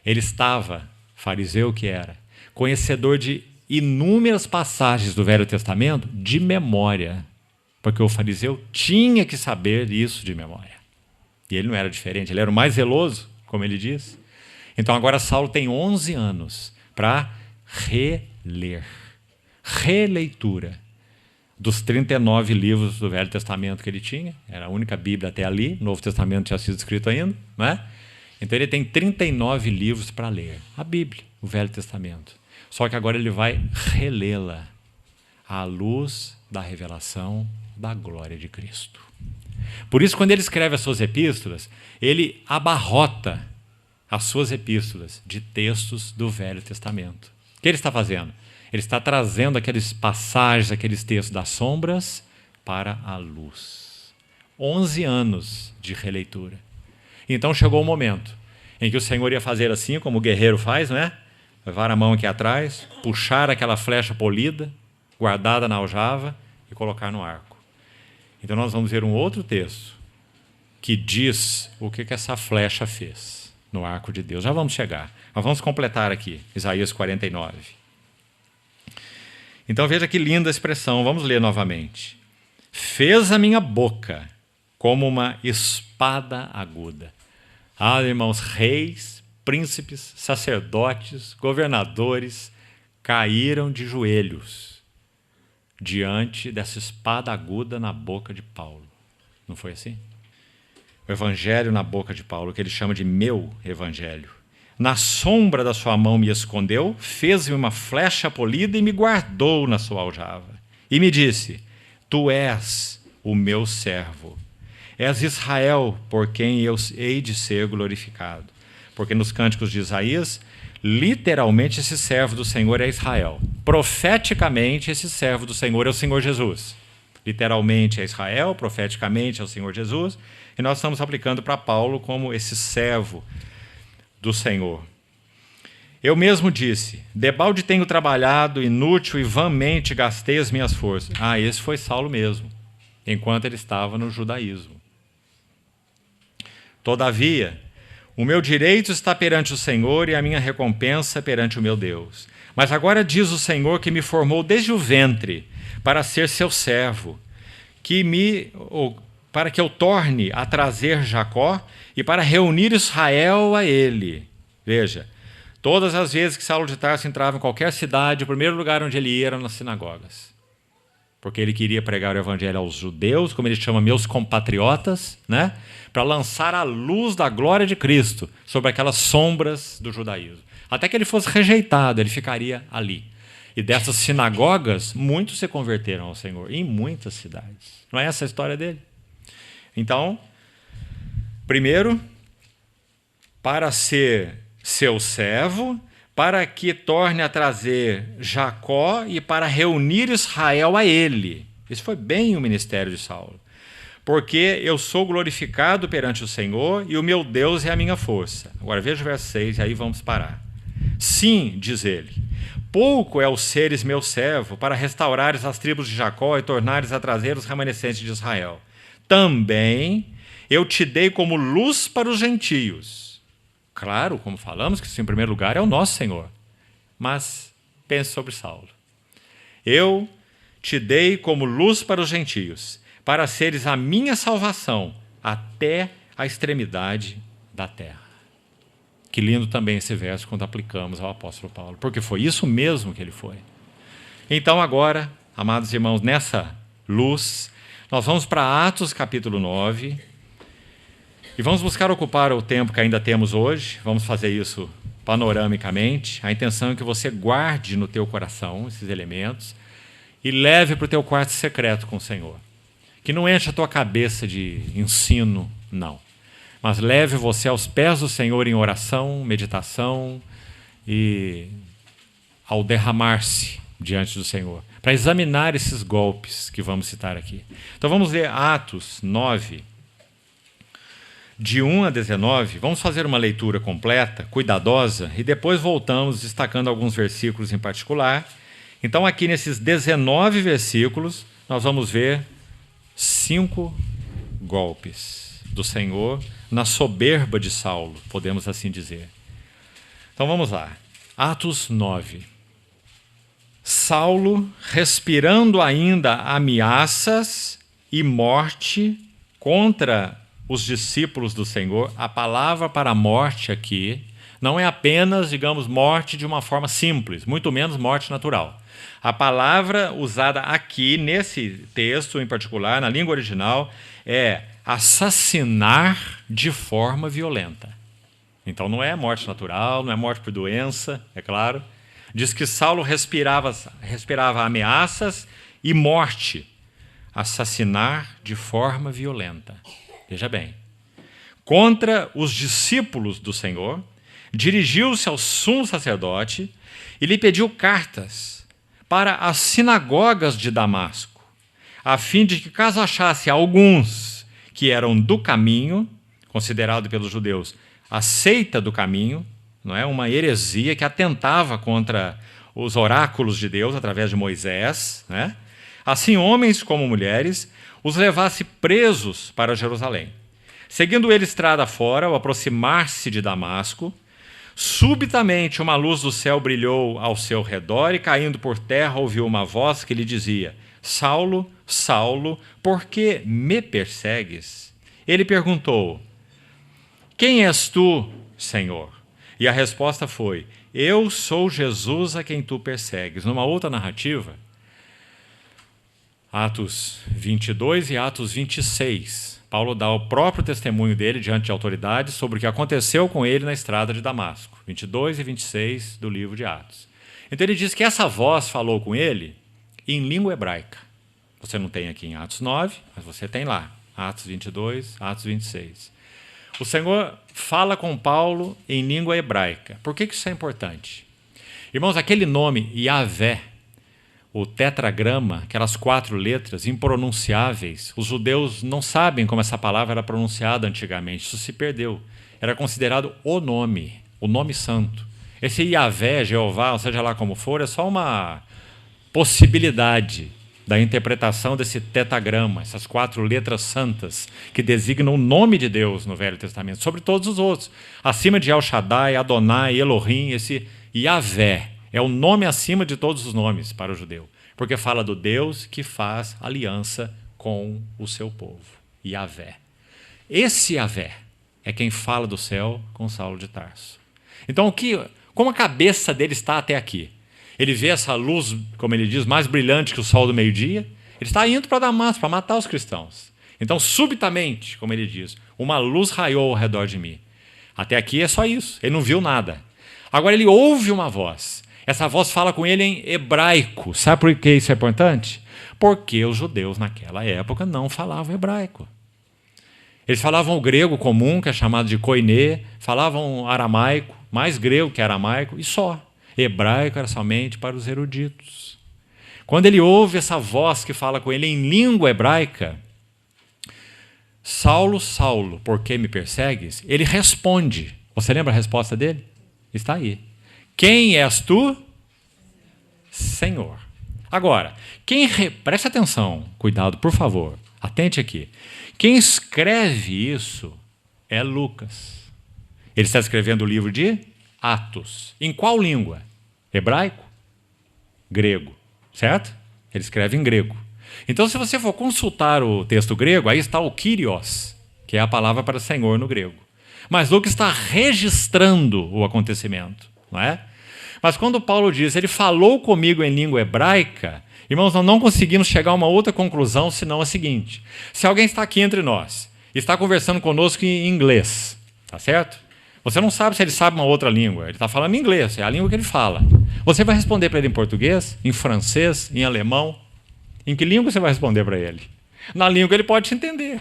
Ele estava, fariseu que era, conhecedor de inúmeras passagens do Velho Testamento de memória, porque o fariseu tinha que saber isso de memória. E ele não era diferente, ele era o mais zeloso, como ele diz. Então agora Saulo tem 11 anos para reler. Releitura dos 39 livros do Velho Testamento que ele tinha. Era a única Bíblia até ali, o Novo Testamento tinha sido escrito ainda, não é? Então ele tem 39 livros para ler. A Bíblia, o Velho Testamento. Só que agora ele vai relê-la à luz da revelação da glória de Cristo. Por isso, quando ele escreve as suas epístolas, ele abarrota as suas epístolas de textos do Velho Testamento. O que ele está fazendo? Ele está trazendo aqueles passagens, aqueles textos das sombras para a luz. 11 anos de releitura. Então chegou o momento em que o Senhor ia fazer assim, como o guerreiro faz, não é? Levar a mão aqui atrás, puxar aquela flecha polida, guardada na aljava, e colocar no arco. Então nós vamos ver um outro texto que diz o que essa flecha fez no arco de Deus. Já vamos chegar. Nós vamos completar aqui, Isaías 49. Então veja que linda expressão, vamos ler novamente. Fez a minha boca como uma espada aguda. Ah, irmãos, reis, príncipes, sacerdotes, governadores caíram de joelhos diante dessa espada aguda na boca de Paulo. Não foi assim? O evangelho na boca de Paulo, que ele chama de meu evangelho. Na sombra da sua mão me escondeu, fez-me uma flecha polida e me guardou na sua aljava. E me disse, tu és o meu servo. És Israel, por quem eu hei de ser glorificado. Porque nos cânticos de Isaías, literalmente esse servo do Senhor é Israel. Profeticamente, esse servo do Senhor é o Senhor Jesus. Literalmente é Israel, profeticamente é o Senhor Jesus. E nós estamos aplicando para Paulo como esse servo do Senhor. Eu mesmo disse, debalde tenho trabalhado, inútil e vãmente gastei as minhas forças. Esse foi Saulo mesmo, enquanto ele estava no judaísmo. Todavia, o meu direito está perante o Senhor e a minha recompensa perante o meu Deus. Mas agora diz o Senhor que me formou desde o ventre para ser seu servo, para que eu torne a trazer Jacó e para reunir Israel a ele. Veja, todas as vezes que Saulo de Tarso entrava em qualquer cidade, o primeiro lugar onde ele ia era nas sinagogas. Porque ele queria pregar o evangelho aos judeus, como ele chama, meus compatriotas, né? Para lançar a luz da glória de Cristo sobre aquelas sombras do judaísmo. Até que ele fosse rejeitado, ele ficaria ali. E dessas sinagogas, muitos se converteram ao Senhor, em muitas cidades. Não é essa a história dele? Então, primeiro, para ser seu servo, para que torne a trazer Jacó e para reunir Israel a ele. Esse foi bem o ministério de Saulo. Porque eu sou glorificado perante o Senhor e o meu Deus é a minha força. Agora veja o verso 6 e aí vamos parar. Sim, diz ele, pouco é o seres meu servo para restaurares as tribos de Jacó e tornares a trazer os remanescentes de Israel. Também eu te dei como luz para os gentios. Claro, como falamos, que isso em primeiro lugar é o nosso Senhor. Mas pense sobre Saulo. Eu te dei como luz para os gentios, para seres a minha salvação até a extremidade da terra. Que lindo também esse verso quando aplicamos ao apóstolo Paulo, porque foi isso mesmo que ele foi. Então agora, amados irmãos, nessa luz, nós vamos para Atos capítulo 9, e vamos buscar ocupar o tempo que ainda temos hoje. Vamos fazer isso panoramicamente. A intenção é que você guarde no teu coração esses elementos e leve para o teu quarto secreto com o Senhor. Que não enche a tua cabeça de ensino, não. Mas leve você aos pés do Senhor em oração, meditação e ao derramar-se diante do Senhor, para examinar esses golpes que vamos citar aqui. Então vamos ler Atos 9, de 1 a 19, vamos fazer uma leitura completa, cuidadosa, e depois voltamos destacando alguns versículos em particular. Então aqui nesses 19 versículos, nós vamos ver 5 golpes do Senhor na soberba de Saulo, podemos assim dizer. Então vamos lá. Atos 9. Saulo, respirando ainda ameaças e morte contra os discípulos do Senhor. A palavra para a morte aqui não é apenas, digamos, morte de uma forma simples, muito menos morte natural. A palavra usada aqui, nesse texto em particular, na língua original, é assassinar de forma violenta. Então não é morte natural, não é morte por doença, é claro. Diz que Saulo respirava ameaças e morte. Assassinar de forma violenta. Veja bem. Contra os discípulos do Senhor, dirigiu-se ao sumo sacerdote e lhe pediu cartas para as sinagogas de Damasco, a fim de que, caso achasse alguns que eram do caminho, considerado pelos judeus a seita do caminho, não é, uma heresia que atentava contra os oráculos de Deus através de Moisés, né? Assim homens como mulheres, os levasse presos para Jerusalém. Seguindo ele estrada fora, ao aproximar-se de Damasco, subitamente uma luz do céu brilhou ao seu redor e, caindo por terra, ouviu uma voz que lhe dizia: Saulo, Saulo, por que me persegues? Ele perguntou: Quem és tu, Senhor? E a resposta foi: Eu sou Jesus a quem tu persegues. Numa outra narrativa, Atos 22 e Atos 26, Paulo dá o próprio testemunho dele diante de autoridades sobre o que aconteceu com ele na estrada de Damasco. 22 e 26 do livro de Atos. Então ele diz que essa voz falou com ele em língua hebraica. Você não tem aqui em Atos 9, mas você tem lá. Atos 22, Atos 26. O Senhor fala com Paulo em língua hebraica. Por que isso é importante? Irmãos, aquele nome Yahvé, o tetragrama, aquelas 4 letras impronunciáveis, os judeus não sabem como essa palavra era pronunciada antigamente, isso se perdeu. Era considerado o nome santo. Esse Yahvé, Jeová, ou seja lá como for, é só uma possibilidade da interpretação desse tetagrama, essas 4 letras santas que designam o nome de Deus no Velho Testamento, sobre todos os outros. Acima de El Shaddai, Adonai, Elohim, esse Yahvé é o nome acima de todos os nomes para o judeu, porque fala do Deus que faz aliança com o seu povo, Yahvé. Esse Yahvé é quem fala do céu com Saulo de Tarso. Então, como a cabeça dele está até aqui? Ele vê essa luz, como ele diz, mais brilhante que o sol do meio-dia. Ele está indo para Damasco, para matar os cristãos. Então, subitamente, como ele diz, uma luz raiou ao redor de mim. Até aqui é só isso. Ele não viu nada. Agora ele ouve uma voz. Essa voz fala com ele em hebraico. Sabe por que isso é importante? Porque os judeus naquela época não falavam hebraico. Eles falavam o grego comum, que é chamado de koiné, falavam aramaico, mais grego que aramaico, e só. Hebraico era somente para os eruditos. Quando ele ouve essa voz que fala com ele em língua hebraica, Saulo, Saulo, por que me persegues? Ele responde. Você lembra a resposta dele? Está aí. Quem és tu? Senhor. Agora, preste atenção, cuidado, por favor, atente aqui. Quem escreve isso é Lucas. Ele está escrevendo o livro de Atos. Em qual língua? Hebraico? Grego. Certo? Ele escreve em grego. Então, se você for consultar o texto grego, aí está o Kyrios, que é a palavra para Senhor no grego. Mas Lucas está registrando o acontecimento, não é? Mas quando Paulo diz, ele falou comigo em língua hebraica, irmãos, nós não conseguimos chegar a uma outra conclusão, senão a seguinte. Se alguém está aqui entre nós, está conversando conosco em inglês, tá certo? Você não sabe se ele sabe uma outra língua. Ele está falando inglês, é a língua que ele fala. Você vai responder para ele em português, em francês, em alemão? Em que língua você vai responder para ele? Na língua que ele pode te entender.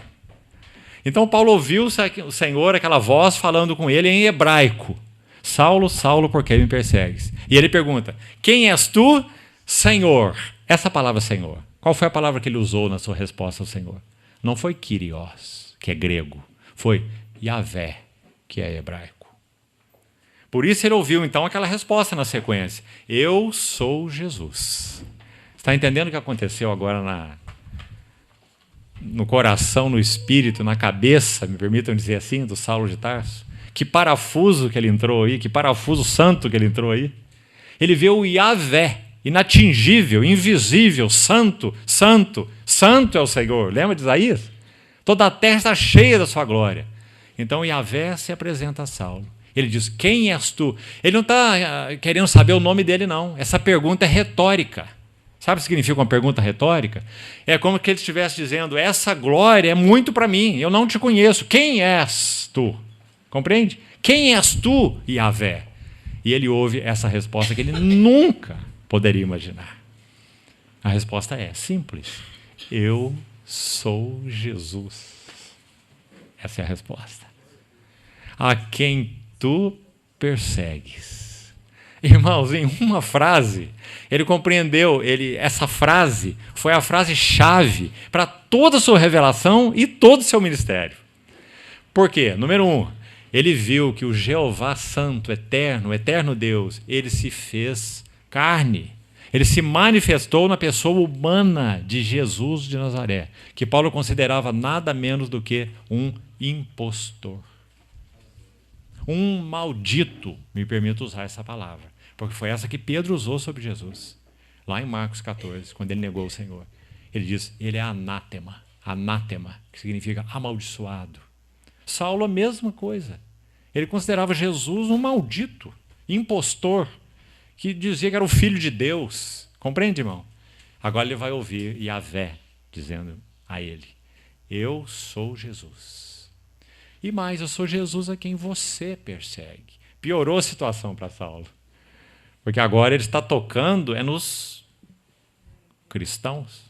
Então Paulo ouviu o Senhor, aquela voz falando com ele em hebraico. Saulo, Saulo, por que me persegues? E ele pergunta, quem és tu, Senhor? Essa palavra Senhor, qual foi a palavra que ele usou na sua resposta ao Senhor? Não foi Kyrios, que é grego. Foi Yahvé, que é hebraico. Por isso ele ouviu, então, aquela resposta na sequência. Eu sou Jesus. Está entendendo o que aconteceu agora no coração, no espírito, na cabeça, me permitam dizer assim, do Saulo de Tarso? Que parafuso que ele entrou aí, que parafuso santo que ele entrou aí. Ele vê o Yahvé, inatingível, invisível, santo, santo, santo é o Senhor. Lembra de Isaías? Toda a terra está cheia da sua glória. Então Yahvé se apresenta a Saulo. Ele diz, quem és tu? Ele não está querendo saber o nome dele, não. Essa pergunta é retórica. Sabe o que significa uma pergunta retórica? É como que ele estivesse dizendo, essa glória é muito para mim, eu não te conheço. Quem és tu? Compreende? Quem és tu, Yahvé? E ele ouve essa resposta que ele nunca poderia imaginar. A resposta é simples. Eu sou Jesus. Essa é a resposta. A quem tu persegues. Irmãos, em uma frase, ele compreendeu, essa frase foi a frase-chave para toda a sua revelação e todo o seu ministério. Por quê? Número 1, ele viu que o Jeová Santo, eterno, eterno Deus, ele se fez carne. Ele se manifestou na pessoa humana de Jesus de Nazaré, que Paulo considerava nada menos do que um impostor. Um maldito, me permito usar essa palavra, porque foi essa que Pedro usou sobre Jesus, lá em Marcos 14, quando ele negou o Senhor. Ele diz, ele é anátema, que significa amaldiçoado. Saulo, a mesma coisa. Ele considerava Jesus um maldito, impostor, que dizia que era o filho de Deus. Compreende, irmão? Agora ele vai ouvir Yahvé dizendo a ele, eu sou Jesus. E mais, eu sou Jesus a quem você persegue. Piorou a situação para Saulo. Porque agora ele está tocando nos cristãos,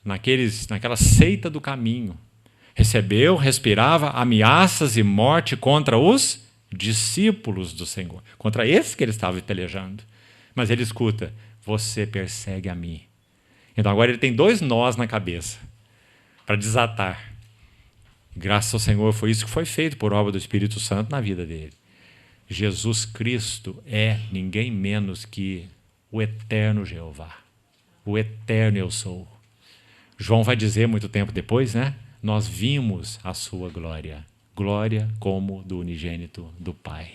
naquela seita do caminho. Recebeu, respirava ameaças e morte contra os discípulos do Senhor. Contra esses que ele estava pelejando. Mas ele escuta, você persegue a mim. Então agora ele tem 2 nós na cabeça para desatar. Graças ao Senhor foi isso que foi feito por obra do Espírito Santo na vida dele. Jesus Cristo é ninguém menos que o eterno Jeová, o eterno eu sou. João vai dizer muito tempo depois, né? Nós vimos a sua glória, glória como do unigênito do Pai,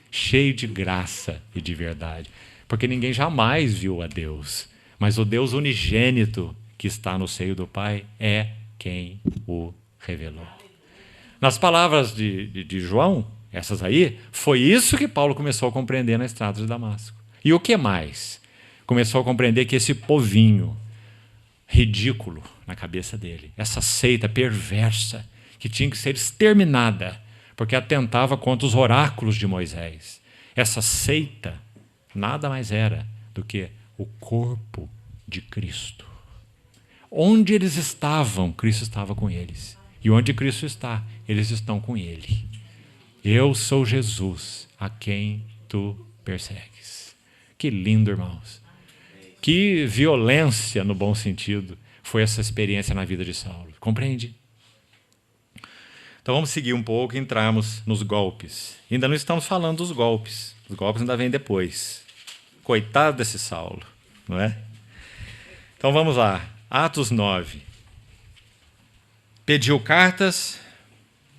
cheio de graça e de verdade, porque ninguém jamais viu a Deus, mas o Deus unigênito que está no seio do Pai é quem o revelou. Nas palavras de João, essas aí, foi isso que Paulo começou a compreender na estrada de Damasco. E o que mais? Começou a compreender que esse povinho ridículo na cabeça dele, essa seita perversa que tinha que ser exterminada, porque atentava contra os oráculos de Moisés. Essa seita nada mais era do que o corpo de Cristo. Onde eles estavam, Cristo estava com eles. E onde Cristo está, eles estão com ele. Eu sou Jesus, a quem tu persegues. Que lindo, irmãos. Que violência, no bom sentido, foi essa experiência na vida de Saulo. Compreende? Então vamos seguir um pouco e entrarmos nos golpes. Ainda não estamos falando dos golpes. Os golpes ainda vêm depois. Coitado desse Saulo, não é? Então vamos lá. Atos 9. Pediu cartas,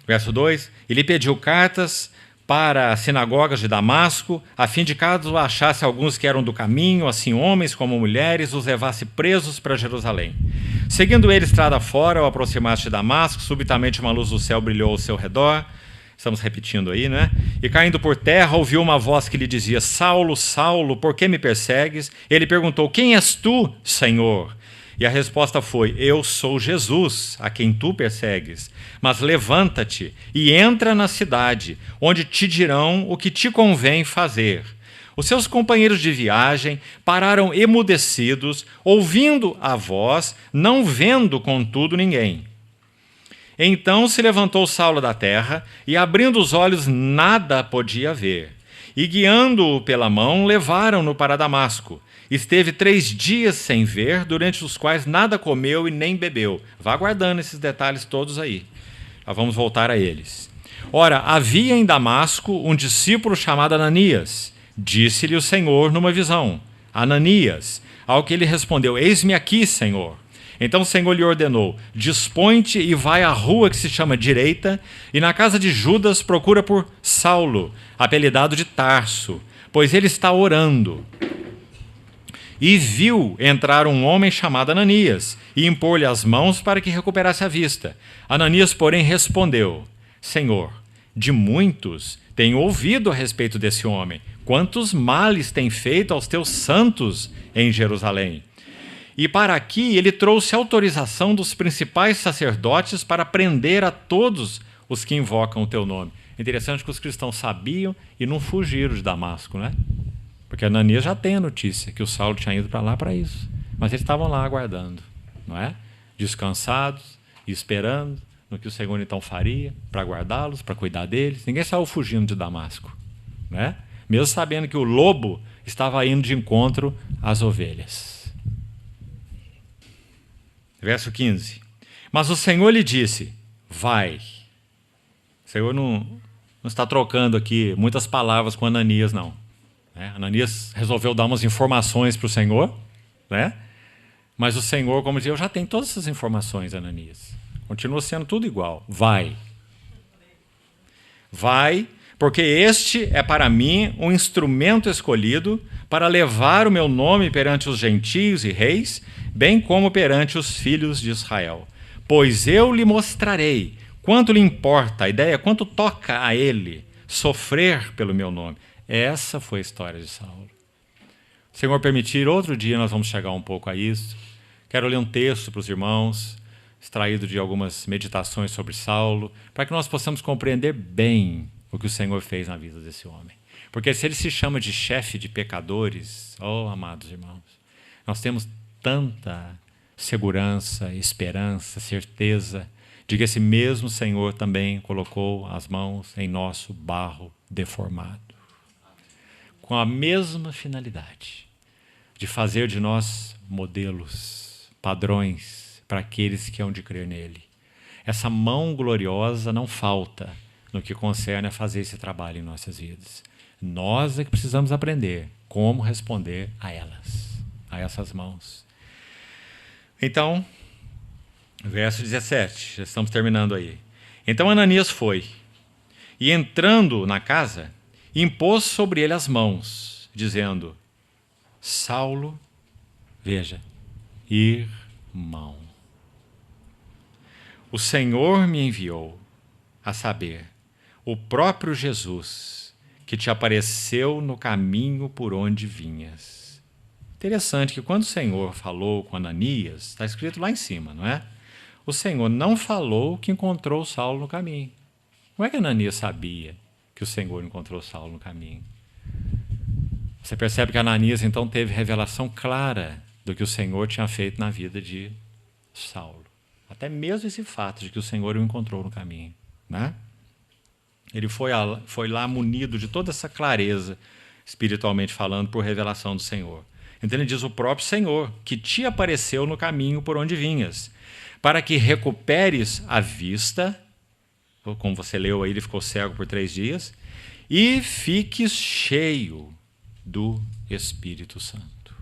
verso 2, ele pediu cartas para as sinagogas de Damasco, a fim de caso achasse alguns que eram do caminho, assim homens como mulheres, os levasse presos para Jerusalém. Seguindo ele estrada fora, ao aproximar-se de Damasco, subitamente uma luz do céu brilhou ao seu redor, estamos repetindo aí, né? E caindo por terra, ouviu uma voz que lhe dizia: Saulo, Saulo, por que me persegues? Ele perguntou: quem és tu, Senhor? E a resposta foi: eu sou Jesus, a quem tu persegues. Mas levanta-te e entra na cidade, onde te dirão o que te convém fazer. Os seus companheiros de viagem pararam emudecidos, ouvindo a voz, não vendo, contudo, ninguém. Então se levantou Saulo da terra, e abrindo os olhos nada podia ver. E guiando-o pela mão, levaram-no para Damasco. Esteve 3 dias sem ver, durante os quais nada comeu e nem bebeu. Vá guardando esses detalhes todos aí. Vamos voltar a eles. Ora, havia em Damasco um discípulo chamado Ananias. Disse-lhe o Senhor numa visão: Ananias. Ao que ele respondeu: eis-me aqui, Senhor. Então o Senhor lhe ordenou: dispõe-te e vai à rua que se chama Direita, e na casa de Judas procura por Saulo, apelidado de Tarso, pois ele está orando. E viu entrar um homem chamado Ananias, e impor-lhe as mãos para que recuperasse a vista. Ananias, porém, respondeu: Senhor, de muitos tenho ouvido a respeito desse homem, quantos males tem feito aos teus santos em Jerusalém. E para aqui ele trouxe autorização dos principais sacerdotes para prender a todos os que invocam o teu nome. Interessante que os cristãos sabiam e não fugiram de Damasco, né? Porque Ananias já tem a notícia que o Saulo tinha ido para lá para isso. Mas eles estavam lá aguardando, não é? Descansados e esperando no que o Senhor então faria para guardá-los, para cuidar deles. Ninguém saiu fugindo de Damasco, né? Mesmo sabendo que o lobo estava indo de encontro às ovelhas. Verso 15. Mas o Senhor lhe disse: vai. O Senhor não está trocando aqui muitas palavras com Ananias, não. Ananias resolveu dar umas informações para o Senhor, né? Mas o Senhor, como dizia, eu já tenho todas essas informações, Ananias. Continua sendo tudo igual. Vai. Vai, porque este é para mim um instrumento escolhido para levar o meu nome perante os gentios e reis, bem como perante os filhos de Israel. Pois eu lhe mostrarei quanto lhe importa, a ideia, quanto toca a ele sofrer pelo meu nome. Essa foi a história de Saulo. Se o Senhor permitir, outro dia nós vamos chegar um pouco a isso. Quero ler um texto para os irmãos, extraído de algumas meditações sobre Saulo, para que nós possamos compreender bem o que o Senhor fez na vida desse homem. Porque se ele se chama de chefe de pecadores, oh, amados irmãos, nós temos tanta segurança, esperança, certeza de que esse mesmo Senhor também colocou as mãos em nosso barro deformado, com a mesma finalidade de fazer de nós modelos, padrões para aqueles que hão de crer nele. Essa mão gloriosa não falta no que concerne a fazer esse trabalho em nossas vidas. Nós é que precisamos aprender como responder a elas, a essas mãos. Então, verso 17, já estamos terminando aí. Então Ananias foi, e entrando na casa, impôs sobre ele as mãos, dizendo: Saulo, veja, irmão, o Senhor me enviou, a saber, o próprio Jesus, que te apareceu no caminho por onde vinhas. Interessante que quando o Senhor falou com Ananias, está escrito lá em cima, não é? O Senhor não falou que encontrou Saulo no caminho. Como é que Ananias sabia que o Senhor encontrou Saulo no caminho? Você percebe que Ananias então teve revelação clara do que o Senhor tinha feito na vida de Saulo. Até mesmo esse fato de que o Senhor o encontrou no caminho, né? Ele foi lá munido de toda essa clareza, espiritualmente falando, por revelação do Senhor. Então ele diz: o próprio Senhor, que te apareceu no caminho por onde vinhas, para que recuperes a vista, como você leu aí, ele ficou cego por 3 dias, e fiques cheio do Espírito Santo.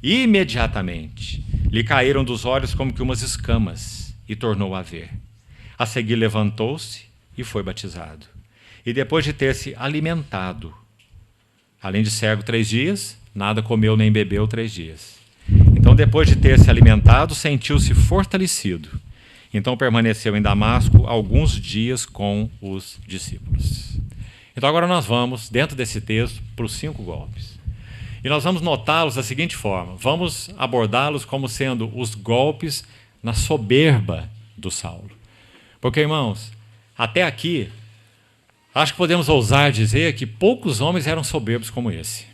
Imediatamente lhe caíram dos olhos como que umas escamas, e tornou a ver. A seguir levantou-se e foi batizado. E depois de ter se alimentado, além de cego 3 dias, nada comeu nem bebeu 3 dias. Então, depois de ter se alimentado, sentiu-se fortalecido. Então permaneceu em Damasco alguns dias com os discípulos. Então agora nós vamos, dentro desse texto, para os 5 golpes. E nós vamos notá-los da seguinte forma: vamos abordá-los como sendo os golpes na soberba do Saulo. Porque, irmãos, até aqui, acho que podemos ousar dizer que poucos homens eram soberbos como esse.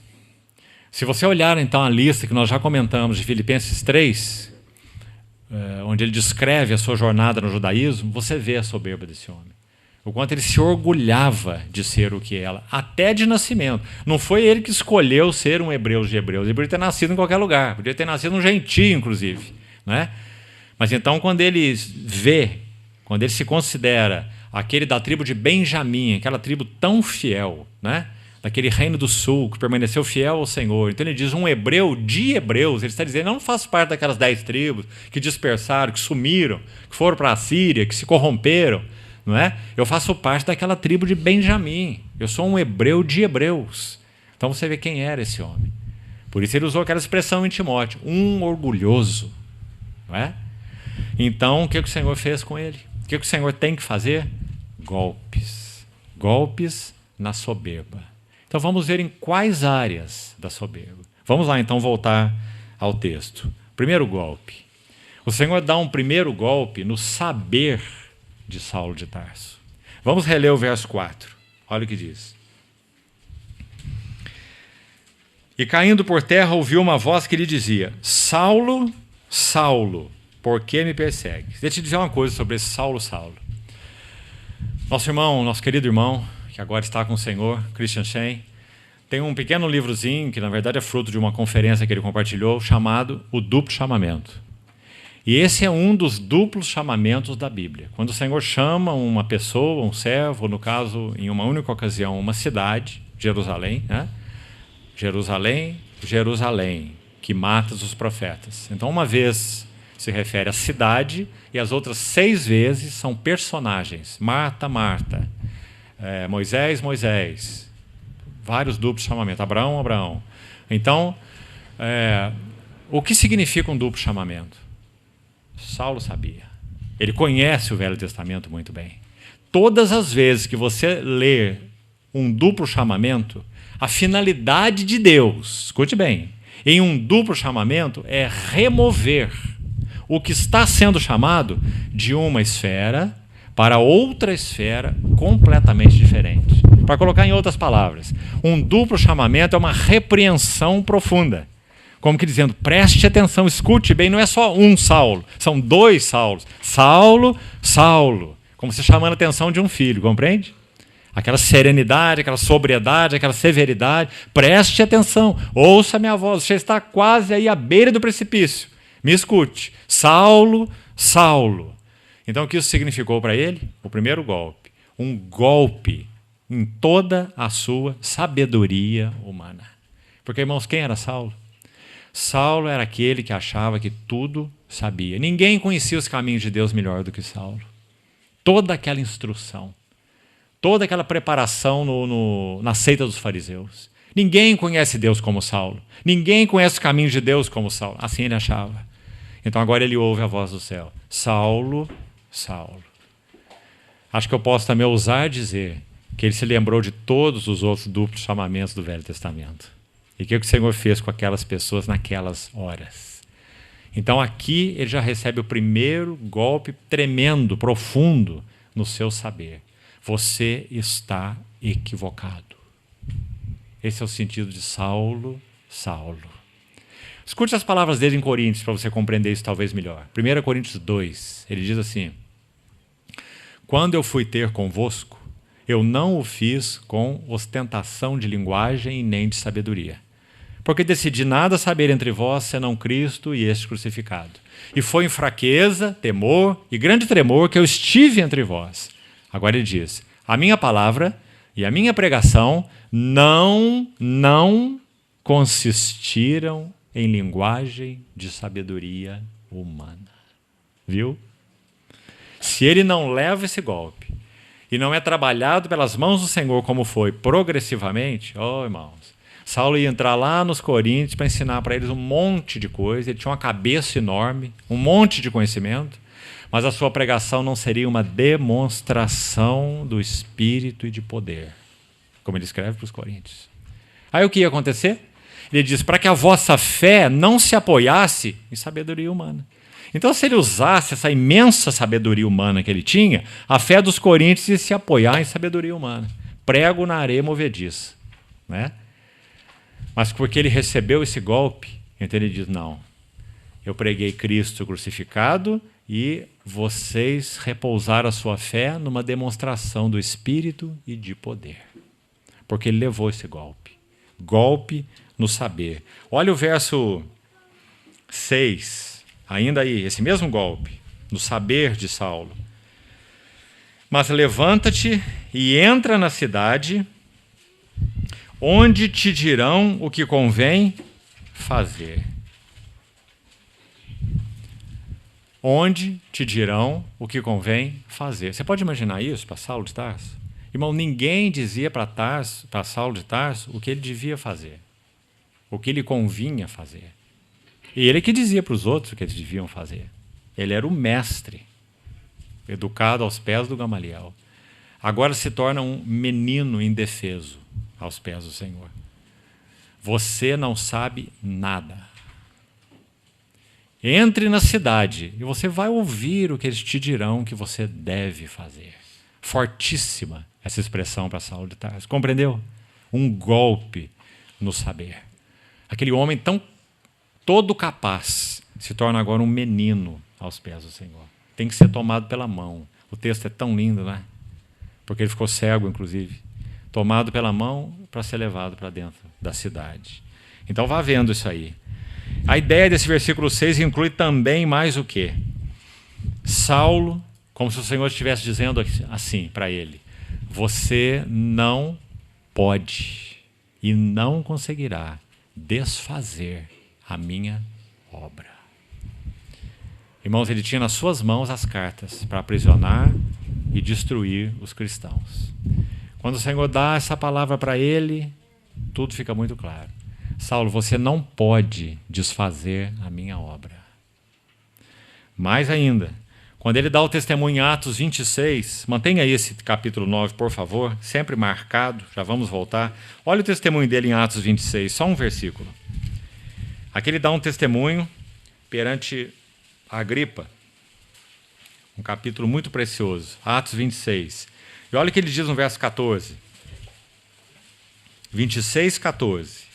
Se você olhar então a lista que nós já comentamos de Filipenses 3, onde ele descreve a sua jornada no judaísmo, você vê a soberba desse homem. O quanto ele se orgulhava de ser o que ela, até de nascimento. Não foi ele que escolheu ser um hebreu de hebreus. Ele podia ter nascido em qualquer lugar, podia ter nascido um gentio, inclusive, né? Mas então, quando ele se considera aquele da tribo de Benjamim, aquela tribo tão fiel, né? Daquele reino do sul, que permaneceu fiel ao Senhor. Então ele diz: um hebreu de hebreus. Ele está dizendo: eu não faço parte daquelas 10 tribos que dispersaram, que sumiram, que foram para a Síria, que se corromperam, não é? Eu faço parte daquela tribo de Benjamim. Eu sou um hebreu de hebreus. Então você vê quem era esse homem. Por isso ele usou aquela expressão em Timóteo: um orgulhoso, não é? Então o que o Senhor fez com ele? O que o Senhor tem que fazer? Golpes. Golpes na soberba. Então vamos ver em quais áreas da soberba. Vamos lá então voltar ao texto. Primeiro golpe. O Senhor dá um primeiro golpe no saber de Saulo de Tarso. Vamos reler o verso 4. Olha o que diz. E caindo por terra ouviu uma voz que lhe dizia: Saulo, Saulo, por que me persegues? Deixa eu te dizer uma coisa sobre esse Saulo, Saulo. Nosso querido irmão, que agora está com o Senhor, Christian Shen, tem um pequeno livrozinho, que na verdade é fruto de uma conferência que ele compartilhou, chamado O Duplo Chamamento. E esse é um dos duplos chamamentos da Bíblia. Quando o Senhor chama uma pessoa, um servo, ou no caso, em uma única ocasião, uma cidade, Jerusalém, né? Jerusalém, Jerusalém, que matas os profetas. Então, uma vez se refere à cidade, e as outras 6 vezes são personagens. Marta, Marta. Moisés, Moisés. Vários duplos chamamentos. Abraão, Abraão. Então, o que significa um duplo chamamento? Saulo sabia. Ele conhece o Velho Testamento muito bem. Todas as vezes que você lê um duplo chamamento, a finalidade de Deus, escute bem, em um duplo chamamento é remover o que está sendo chamado de uma esfera para outra esfera completamente diferente. Para colocar em outras palavras, um duplo chamamento é uma repreensão profunda. Como que dizendo: preste atenção, escute bem, não é só um Saulo, são 2 Saulos. Saulo, Saulo. Como se chamando a atenção de um filho, compreende? Aquela serenidade, aquela sobriedade, aquela severidade. Preste atenção, ouça a minha voz, você está quase aí à beira do precipício. Me escute. Saulo, Saulo. Então o que isso significou para ele? O primeiro golpe. Um golpe em toda a sua sabedoria humana. Porque, irmãos, quem era Saulo? Saulo era aquele que achava que tudo sabia. Ninguém conhecia os caminhos de Deus melhor do que Saulo. Toda aquela instrução, toda aquela preparação na seita dos fariseus. Ninguém conhece Deus como Saulo. Ninguém conhece os caminhos de Deus como Saulo. Assim ele achava. Então agora ele ouve a voz do céu. Saulo, Saulo. Acho que eu posso também ousar dizer que ele se lembrou de todos os outros duplos chamamentos do Velho Testamento. E o que o Senhor fez com aquelas pessoas naquelas horas. Então aqui ele já recebe o primeiro golpe tremendo, profundo no seu saber. Você está equivocado. Esse é o sentido de Saulo, Saulo. Escute as palavras dele em Coríntios para você compreender isso talvez melhor. 1 Coríntios 2, ele diz assim: quando eu fui ter convosco, eu não o fiz com ostentação de linguagem nem de sabedoria. Porque decidi nada saber entre vós, senão Cristo e este crucificado. E foi em fraqueza, temor e grande tremor que eu estive entre vós. Agora ele diz: a minha palavra e a minha pregação não consistiram em linguagem de sabedoria humana. Viu? Se ele não leva esse golpe e não é trabalhado pelas mãos do Senhor como foi progressivamente, irmãos, Saulo ia entrar lá nos Coríntios para ensinar para eles um monte de coisa, ele tinha uma cabeça enorme, um monte de conhecimento, mas a sua pregação não seria uma demonstração do Espírito e de poder, como ele escreve para os Coríntios. Aí o que ia acontecer? Ele diz, para que a vossa fé não se apoiasse em sabedoria humana. Então, se ele usasse essa imensa sabedoria humana que ele tinha, a fé dos coríntios ia se apoiar em sabedoria humana. Prego na areia movediça. Né? Mas porque ele recebeu esse golpe, então ele diz, não, eu preguei Cristo crucificado e vocês repousaram a sua fé numa demonstração do Espírito e de poder. Porque ele levou esse golpe. Golpe no saber. Olha o verso 6, ainda aí, esse mesmo golpe, no saber de Saulo. Mas levanta-te e entra na cidade, onde te dirão o que convém fazer. Onde te dirão o que convém fazer. Você pode imaginar isso para Saulo de Tarso? Irmão, ninguém dizia para Saulo de Tarso o que ele devia fazer, o que lhe convinha fazer. E ele que dizia para os outros o que eles deviam fazer. Ele era o mestre, educado aos pés do Gamaliel. Agora se torna um menino indefeso aos pés do Senhor. Você não sabe nada. Entre na cidade e você vai ouvir o que eles te dirão que você deve fazer. Fortíssima essa expressão para Saulo de Tarso. Compreendeu? Um golpe no saber. Aquele homem tão todo capaz se torna agora um menino aos pés do Senhor. Tem que ser tomado pela mão. O texto é tão lindo, né? Porque ele ficou cego, inclusive. Tomado pela mão para ser levado para dentro da cidade. Então vá vendo isso aí. A ideia desse versículo 6 inclui também mais o quê? Saulo, como se o Senhor estivesse dizendo assim para ele: você não pode e não conseguirá desfazer a minha obra. Irmãos, ele tinha nas suas mãos as cartas para aprisionar e destruir os cristãos. Quando o Senhor dá essa palavra para ele, tudo fica muito claro. Saulo, você não pode desfazer a minha obra. Mais ainda, quando ele dá o testemunho em Atos 26, mantenha esse capítulo 9, por favor, sempre marcado, já vamos voltar. Olha o testemunho dele em Atos 26, só um versículo. Aqui ele dá um testemunho perante Agripa, um capítulo muito precioso, Atos 26. E olha o que ele diz no verso 14. 26, 14.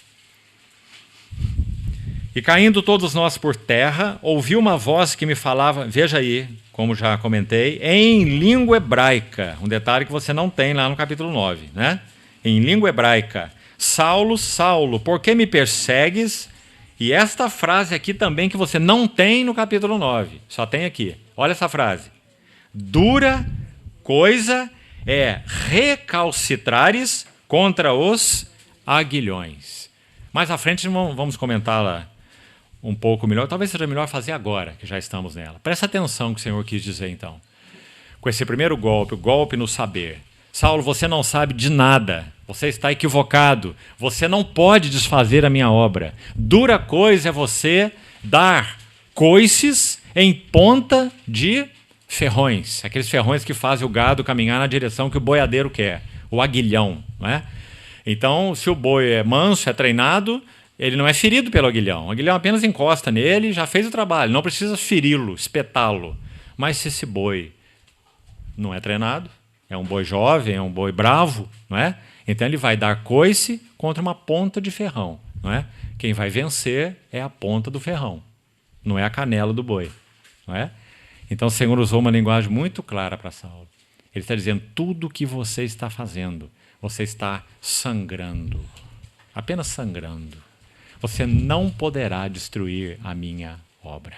E caindo todos nós por terra, ouvi uma voz que me falava, veja aí, como já comentei, em língua hebraica. Um detalhe que você não tem lá no capítulo 9, né? Em língua hebraica. Saulo, Saulo, por que me persegues? E esta frase aqui também que você não tem no capítulo 9, só tem aqui. Olha essa frase. Dura coisa é recalcitrares contra os aguilhões. Mais à frente vamos comentá-la um pouco melhor. Talvez seja melhor fazer agora, que já estamos nela. Presta atenção no que o Senhor quis dizer, então. Com esse primeiro golpe, o golpe no saber. Saulo, você não sabe de nada. Você está equivocado. Você não pode desfazer a minha obra. Dura coisa é você dar coices em ponta de ferrões. Aqueles ferrões que fazem o gado caminhar na direção que o boiadeiro quer. O aguilhão, não é? Então, se o boi é manso, é treinado, ele não é ferido pelo aguilhão. O aguilhão apenas encosta nele e já fez o trabalho. Não precisa feri-lo, espetá-lo. Mas se esse boi não é treinado, é um boi jovem, é um boi bravo, não é? Então ele vai dar coice contra uma ponta de ferrão, não é? Quem vai vencer é a ponta do ferrão, não é a canela do boi, não é? Então o Senhor usou uma linguagem muito clara para Saulo. Ele está dizendo, tudo o que você está fazendo, você está sangrando, apenas sangrando. Você não poderá destruir a minha obra.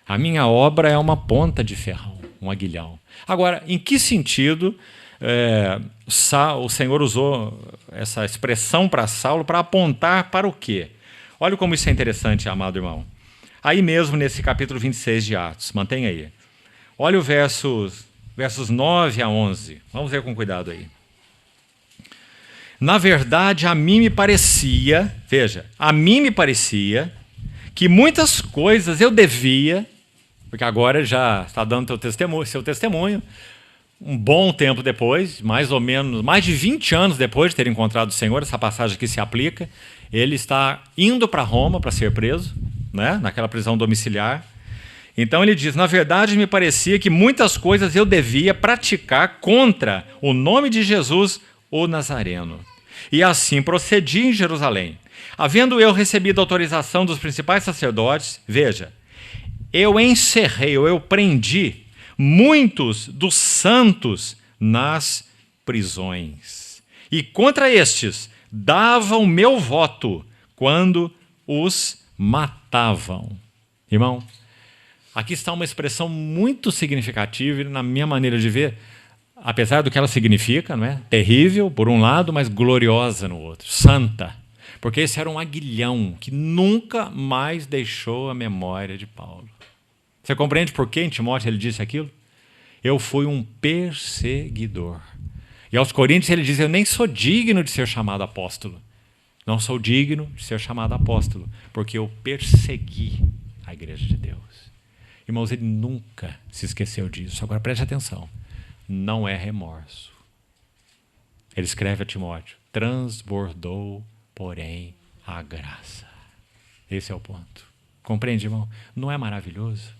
A minha obra é uma ponta de ferrão, um aguilhão. Agora, em que sentido o Senhor usou essa expressão para Saulo para apontar para o quê? Olha como isso é interessante, amado irmão. Aí mesmo nesse capítulo 26 de Atos, mantenha aí. Olha o versos 9 a 11. Vamos ver com cuidado aí. Na verdade, a mim me parecia, veja, a mim me parecia que muitas coisas eu devia, porque agora já está dando seu testemunho, um bom tempo depois, mais ou menos, mais de 20 anos depois de ter encontrado o Senhor, essa passagem aqui se aplica, ele está indo para Roma para ser preso, né, naquela prisão domiciliar. Então ele diz, na verdade me parecia que muitas coisas eu devia praticar contra o nome de Jesus, o Nazareno. E assim procedi em Jerusalém. Havendo eu recebido autorização dos principais sacerdotes, veja, eu prendi muitos dos santos nas prisões. E contra estes dava o meu voto quando os matavam. Irmão, aqui está uma expressão muito significativa, na minha maneira de ver, apesar do que ela significa, não é? Terrível por um lado, mas gloriosa no outro, santa. Porque esse era um aguilhão que nunca mais deixou a memória de Paulo. Você compreende por que em Timóteo ele disse aquilo? Eu fui um perseguidor. E aos Coríntios ele diz, eu nem sou digno de ser chamado apóstolo. Não sou digno de ser chamado apóstolo, porque eu persegui a igreja de Deus. Irmãos, ele nunca se esqueceu disso. Agora preste atenção. Não é remorso. Ele escreve a Timóteo, transbordou, porém, a graça. Esse é o ponto. Compreende, irmão? Não é maravilhoso?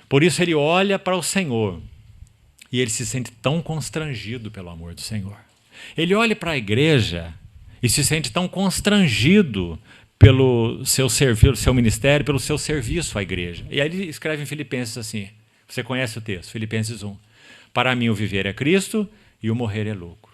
Por isso ele olha para o Senhor e ele se sente tão constrangido pelo amor do Senhor. Ele olha para a igreja e se sente tão constrangido pelo seu serviço, seu ministério, pelo seu serviço à igreja. E aí ele escreve em Filipenses assim, você conhece o texto, Filipenses 1. Para mim o viver é Cristo e o morrer é lucro.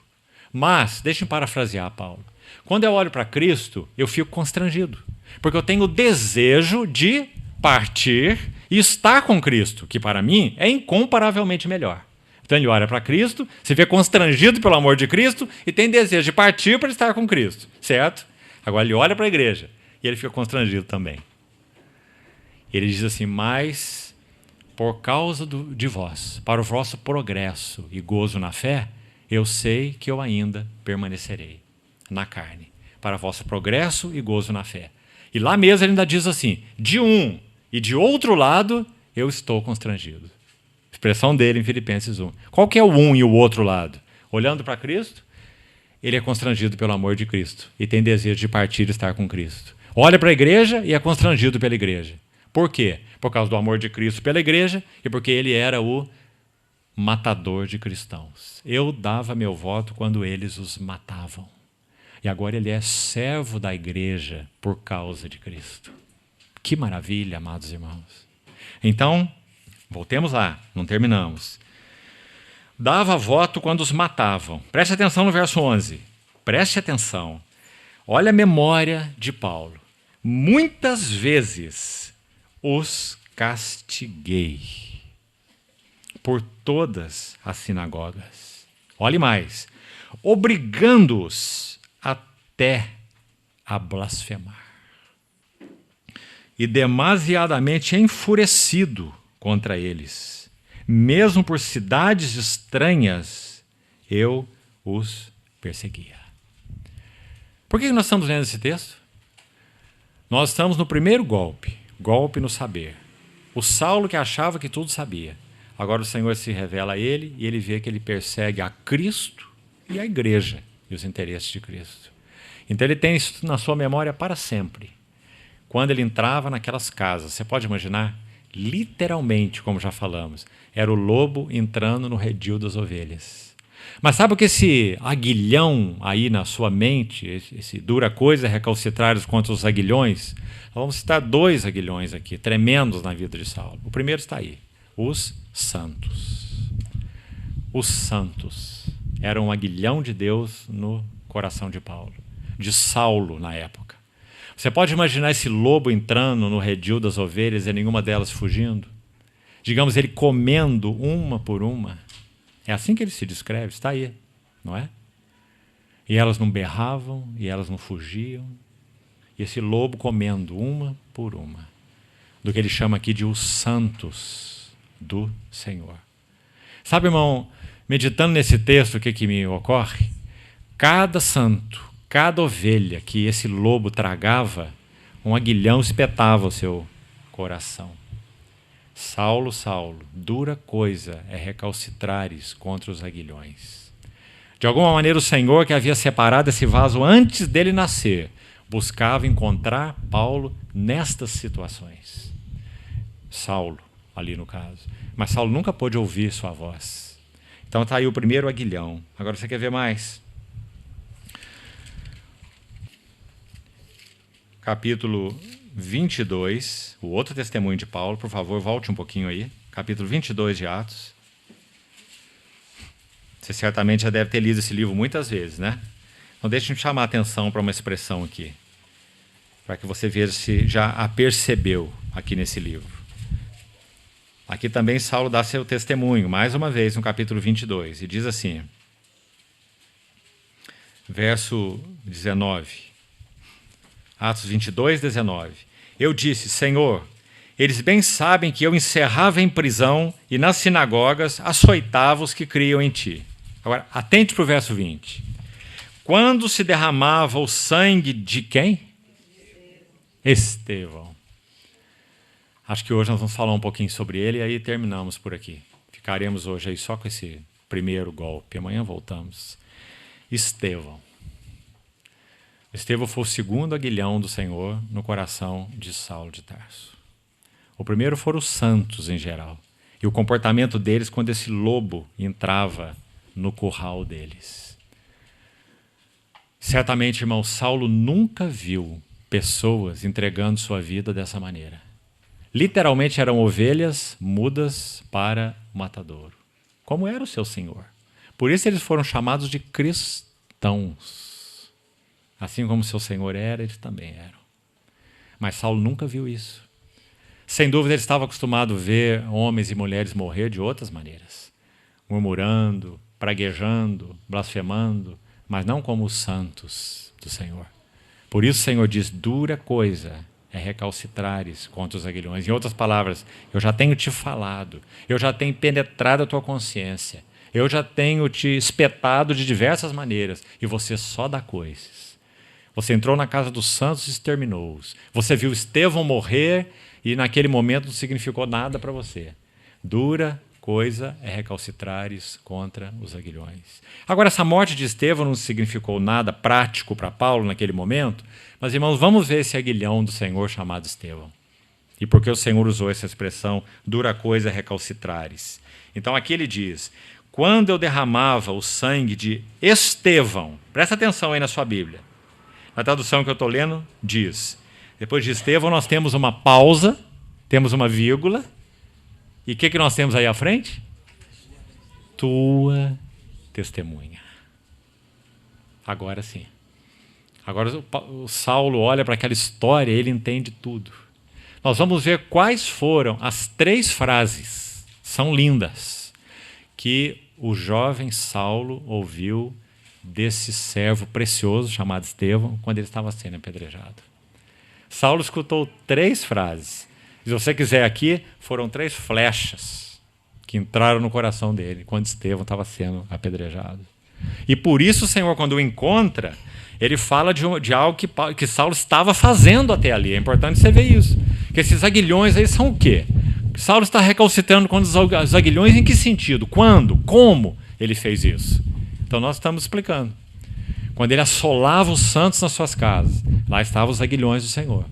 Mas, deixe-me parafrasear Paulo, quando eu olho para Cristo, eu fico constrangido, porque eu tenho o desejo de partir e estar com Cristo, que para mim é incomparavelmente melhor. Então ele olha para Cristo, se vê constrangido pelo amor de Cristo e tem desejo de partir para estar com Cristo, certo? Agora ele olha para a igreja e ele fica constrangido também. Ele diz assim, mas por causa de vós, para o vosso progresso e gozo na fé, eu sei que eu ainda permanecerei na carne, para vosso progresso e gozo na fé. E lá mesmo ele ainda diz assim, de um e de outro lado eu estou constrangido. Expressão dele em Filipenses 1. Qual que é o um e o outro lado? Olhando para Cristo, ele é constrangido pelo amor de Cristo e tem desejo de partir e estar com Cristo. Olha para a igreja e é constrangido pela igreja. Por quê? Por causa do amor de Cristo pela igreja e porque ele era o matador de cristãos. Eu dava meu voto quando eles os matavam. E agora ele é servo da igreja por causa de Cristo. Que maravilha, amados irmãos. Então, voltemos lá, não terminamos. Dava voto quando os matavam. Preste atenção no verso 11. Preste atenção. Olha a memória de Paulo. Muitas vezes os castiguei por todas as sinagogas. Olhe mais. Obrigando-os até a blasfemar. E demasiadamente enfurecido contra eles, mesmo por cidades estranhas, eu os perseguia. Por que nós estamos lendo esse texto? Nós estamos no primeiro golpe no saber. O Saulo que achava que tudo sabia. Agora o Senhor se revela a ele e ele vê que ele persegue a Cristo e a igreja e os interesses de Cristo. Então ele tem isso na sua memória para sempre. Quando ele entrava naquelas casas, você pode imaginar? Literalmente, como já falamos, era o lobo entrando no redil das ovelhas. Mas sabe o que esse aguilhão aí na sua mente, esse dura coisa recalcitrares contra os aguilhões? Vamos citar 2 aguilhões aqui, tremendos na vida de Saulo. O primeiro está aí, os santos. Os santos eram um aguilhão de Deus no coração de Paulo, de Saulo na época. Você pode imaginar esse lobo entrando no redil das ovelhas e nenhuma delas fugindo? Digamos, ele comendo uma por uma. É assim que ele se descreve, está aí, não é? E elas não berravam, e elas não fugiam. E esse lobo comendo uma por uma. Do que ele chama aqui de os santos do Senhor. Sabe, irmão, meditando nesse texto, o que me ocorre? Cada santo, cada ovelha que esse lobo tragava, um aguilhão espetava o seu coração. Saulo, Saulo, dura coisa é recalcitrares contra os aguilhões. De alguma maneira o Senhor, que havia separado esse vaso antes dele nascer, buscava encontrar Paulo nestas situações. Saulo, ali no caso. Mas Saulo nunca pôde ouvir sua voz. Então está aí o primeiro aguilhão. Agora você quer ver mais? Capítulo 22, o outro testemunho de Paulo, por favor, volte um pouquinho aí. Capítulo 22 de Atos. Você certamente já deve ter lido esse livro muitas vezes, né? Então deixa eu chamar a atenção para uma expressão aqui, para que você veja se já a percebeu aqui nesse livro. Aqui também Saulo dá seu testemunho, mais uma vez, no capítulo 22, e diz assim, verso 19... Atos 22, 19. Eu disse, Senhor, eles bem sabem que eu encerrava em prisão e nas sinagogas açoitava os que criam em ti. Agora, atente para o verso 20. Quando se derramava o sangue de quem? Estevão. Acho que hoje nós vamos falar um pouquinho sobre ele e aí terminamos por aqui. Ficaremos hoje aí só com esse primeiro golpe. Amanhã voltamos. Estevão. Estevão foi o segundo aguilhão do Senhor no coração de Saulo de Tarso. O primeiro foram os santos em geral. E o comportamento deles quando esse lobo entrava no curral deles. Certamente, irmão, Saulo nunca viu pessoas entregando sua vida dessa maneira. Literalmente eram ovelhas mudas para o matadouro. Como era o seu Senhor. Por isso eles foram chamados de cristãos. Assim como seu Senhor era, eles também eram. Mas Saulo nunca viu isso. Sem dúvida, ele estava acostumado a ver homens e mulheres morrer de outras maneiras. Murmurando, praguejando, blasfemando, mas não como os santos do Senhor. Por isso o Senhor diz, dura coisa é recalcitrares contra os aguilhões. Em outras palavras, eu já tenho te falado, eu já tenho penetrado a tua consciência, eu já tenho te espetado de diversas maneiras, e você só dá coisas. Você entrou na casa dos santos e exterminou-os. Você viu Estevão morrer e naquele momento não significou nada para você. Dura coisa é recalcitrares contra os aguilhões. Agora, essa morte de Estevão não significou nada prático para Paulo naquele momento, mas, irmãos, vamos ver esse aguilhão do Senhor chamado Estevão. E por que o Senhor usou essa expressão, dura coisa é recalcitrares. Então, aqui ele diz, quando eu derramava o sangue de Estevão, presta atenção aí na sua Bíblia, na tradução que eu estou lendo, diz, depois de Estevão nós temos uma pausa, temos uma vírgula, e o que nós temos aí à frente? Tua testemunha. Agora sim. Agora o Saulo olha para aquela história e ele entende tudo. Nós vamos ver quais foram as 3 frases, são lindas, que o jovem Saulo ouviu desse servo precioso chamado Estevão quando ele estava sendo apedrejado? Saulo escutou 3 frases. Se você quiser aqui, foram 3 flechas que entraram no coração dele quando Estevão estava sendo apedrejado. E por isso o Senhor, quando o encontra, ele fala de algo que Saulo estava fazendo até ali. É importante você ver isso. Que esses aguilhões aí são o quê? Saulo está recalcitrando contra os aguilhões em que sentido? Quando? Como ele fez isso? Então nós estamos explicando. Quando ele assolava os santos nas suas casas, lá estavam os aguilhões do Senhor,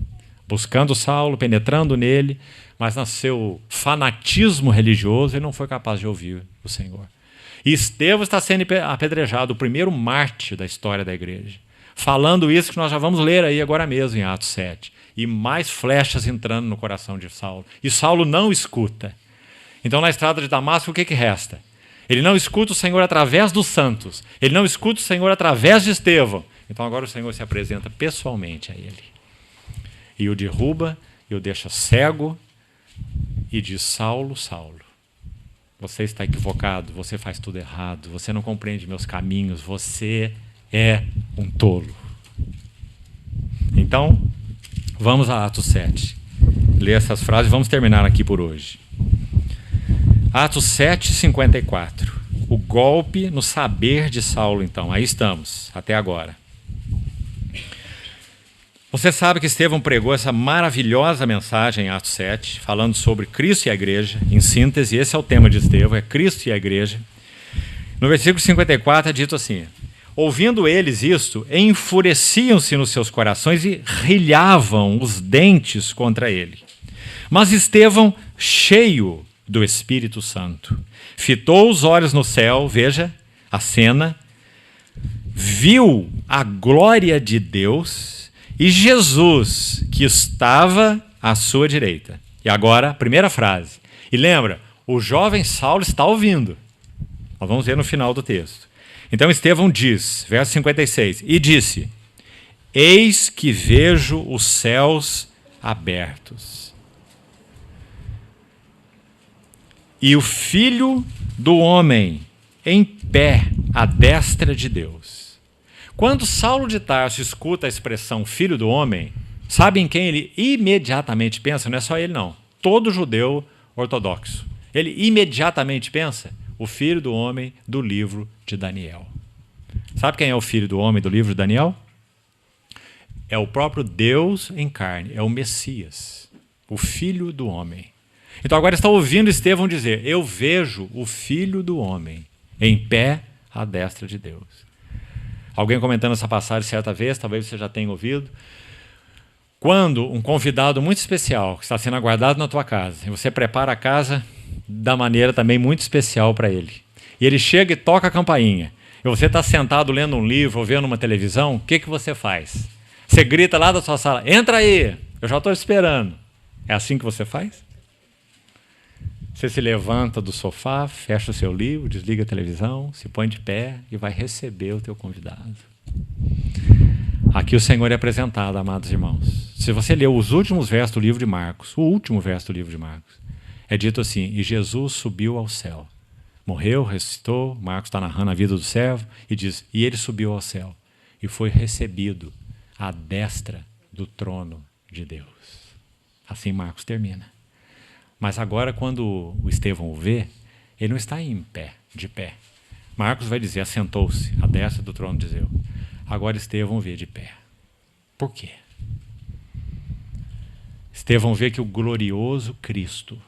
buscando Saulo, penetrando nele, mas no seu fanatismo religioso ele não foi capaz de ouvir o Senhor. E Estevão está sendo apedrejado, o primeiro mártir da história da igreja, falando isso que nós já vamos ler aí agora mesmo em Atos 7. E mais flechas entrando no coração de Saulo. E Saulo não escuta. Então na estrada de Damasco o que resta? Ele não escuta o Senhor através dos santos. Ele não escuta o Senhor através de Estevão. Então agora o Senhor se apresenta pessoalmente a ele. E o derruba, e o deixa cego, e diz: Saulo, Saulo, você está equivocado, você faz tudo errado, você não compreende meus caminhos, você é um tolo. Então, vamos a Atos 7. Ler essas frases e vamos terminar aqui por hoje. Atos 7, 54. O golpe no saber de Saulo, então. Aí estamos, até agora. Você sabe que Estevão pregou essa maravilhosa mensagem em Atos 7, falando sobre Cristo e a igreja. Em síntese, esse é o tema de Estevão, é Cristo e a igreja. No versículo 54 é dito assim: ouvindo eles isto, enfureciam-se nos seus corações e rilhavam os dentes contra ele. Mas Estevão, cheio do Espírito Santo, fitou os olhos no céu, veja a cena, viu a glória de Deus e Jesus, que estava à sua direita. E agora, primeira frase. E lembra, o jovem Saulo está ouvindo. Nós vamos ver no final do texto. Então Estevão diz, verso 56, e disse: eis que vejo os céus abertos, e o Filho do Homem em pé à destra de Deus. Quando Saulo de Tarso escuta a expressão Filho do Homem, sabe em quem ele imediatamente pensa? Não é só ele não, todo judeu ortodoxo. Ele imediatamente pensa: o Filho do Homem do livro de Daniel. Sabe quem é o Filho do Homem do livro de Daniel? É o próprio Deus em carne, é o Messias, o Filho do Homem. Então agora está ouvindo Estevão dizer: eu vejo o Filho do Homem em pé à destra de Deus. Alguém comentando essa passagem certa vez, talvez você já tenha ouvido. Quando um convidado muito especial que está sendo aguardado na tua casa, e você prepara a casa da maneira também muito especial para ele, e ele chega e toca a campainha, e você está sentado lendo um livro ou vendo uma televisão, o que você faz? Você grita lá da sua sala: entra aí, eu já estou esperando. É assim que você faz? Você se levanta do sofá, fecha o seu livro, desliga a televisão, se põe de pé e vai receber o teu convidado. Aqui o Senhor é apresentado, amados irmãos. Se você ler os últimos versos do livro de Marcos, o último verso do livro de Marcos, é dito assim: e Jesus subiu ao céu. Morreu, ressuscitou, Marcos está narrando a vida do servo, e diz: e ele subiu ao céu e foi recebido à destra do trono de Deus. Assim Marcos termina. Mas agora, quando o Estevão o vê, ele não está em pé, de pé. Marcos vai dizer: assentou-se à destra do trono de Deus. Agora Estevão vê de pé. Por quê? Estevão vê que o glorioso Cristo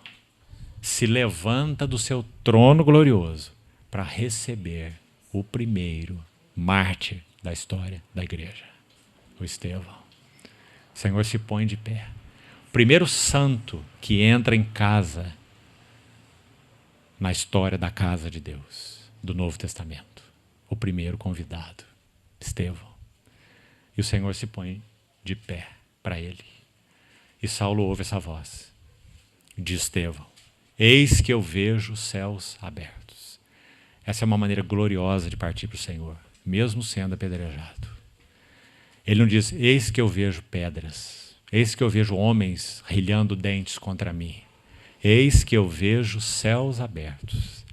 se levanta do seu trono glorioso para receber o primeiro mártir da história da igreja, o Estevão. O Senhor se põe de pé. Primeiro santo que entra em casa na história da casa de Deus, do Novo Testamento. O primeiro convidado, Estevão. E o Senhor se põe de pé para ele. E Saulo ouve essa voz de Estevão: eis que eu vejo os céus abertos. Essa é uma maneira gloriosa de partir para o Senhor, mesmo sendo apedrejado. Ele não diz: eis que eu vejo pedras. Eis que eu vejo homens rilhando dentes contra mim. Eis que eu vejo céus abertos.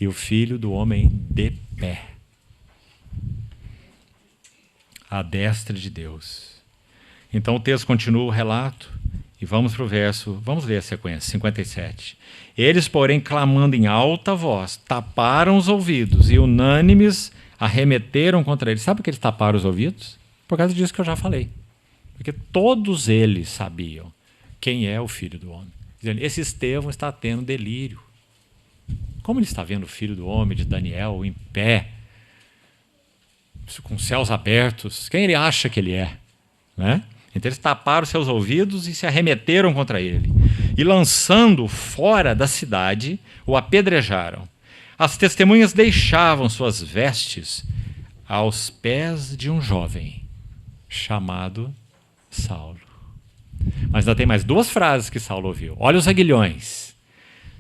e o Filho do Homem de pé, à destra de Deus. Então o texto continua o relato e vamos para o verso, vamos ler a sequência, 57. Eles, porém, clamando em alta voz, taparam os ouvidos e unânimes arremeteram contra eles. Sabe por que eles taparam os ouvidos? Por causa disso que eu já falei. Porque todos eles sabiam quem é o Filho do Homem. Dizendo, esse Estevão está tendo delírio. Como ele está vendo o Filho do Homem de Daniel em pé, com céus abertos? Quem ele acha que ele é? Né? Então eles taparam seus ouvidos e se arremeteram contra ele. E lançando-o fora da cidade, o apedrejaram. As testemunhas deixavam suas vestes aos pés de um jovem chamado Saulo. Mas ainda tem mais duas frases que Saulo ouviu. Olha os aguilhões.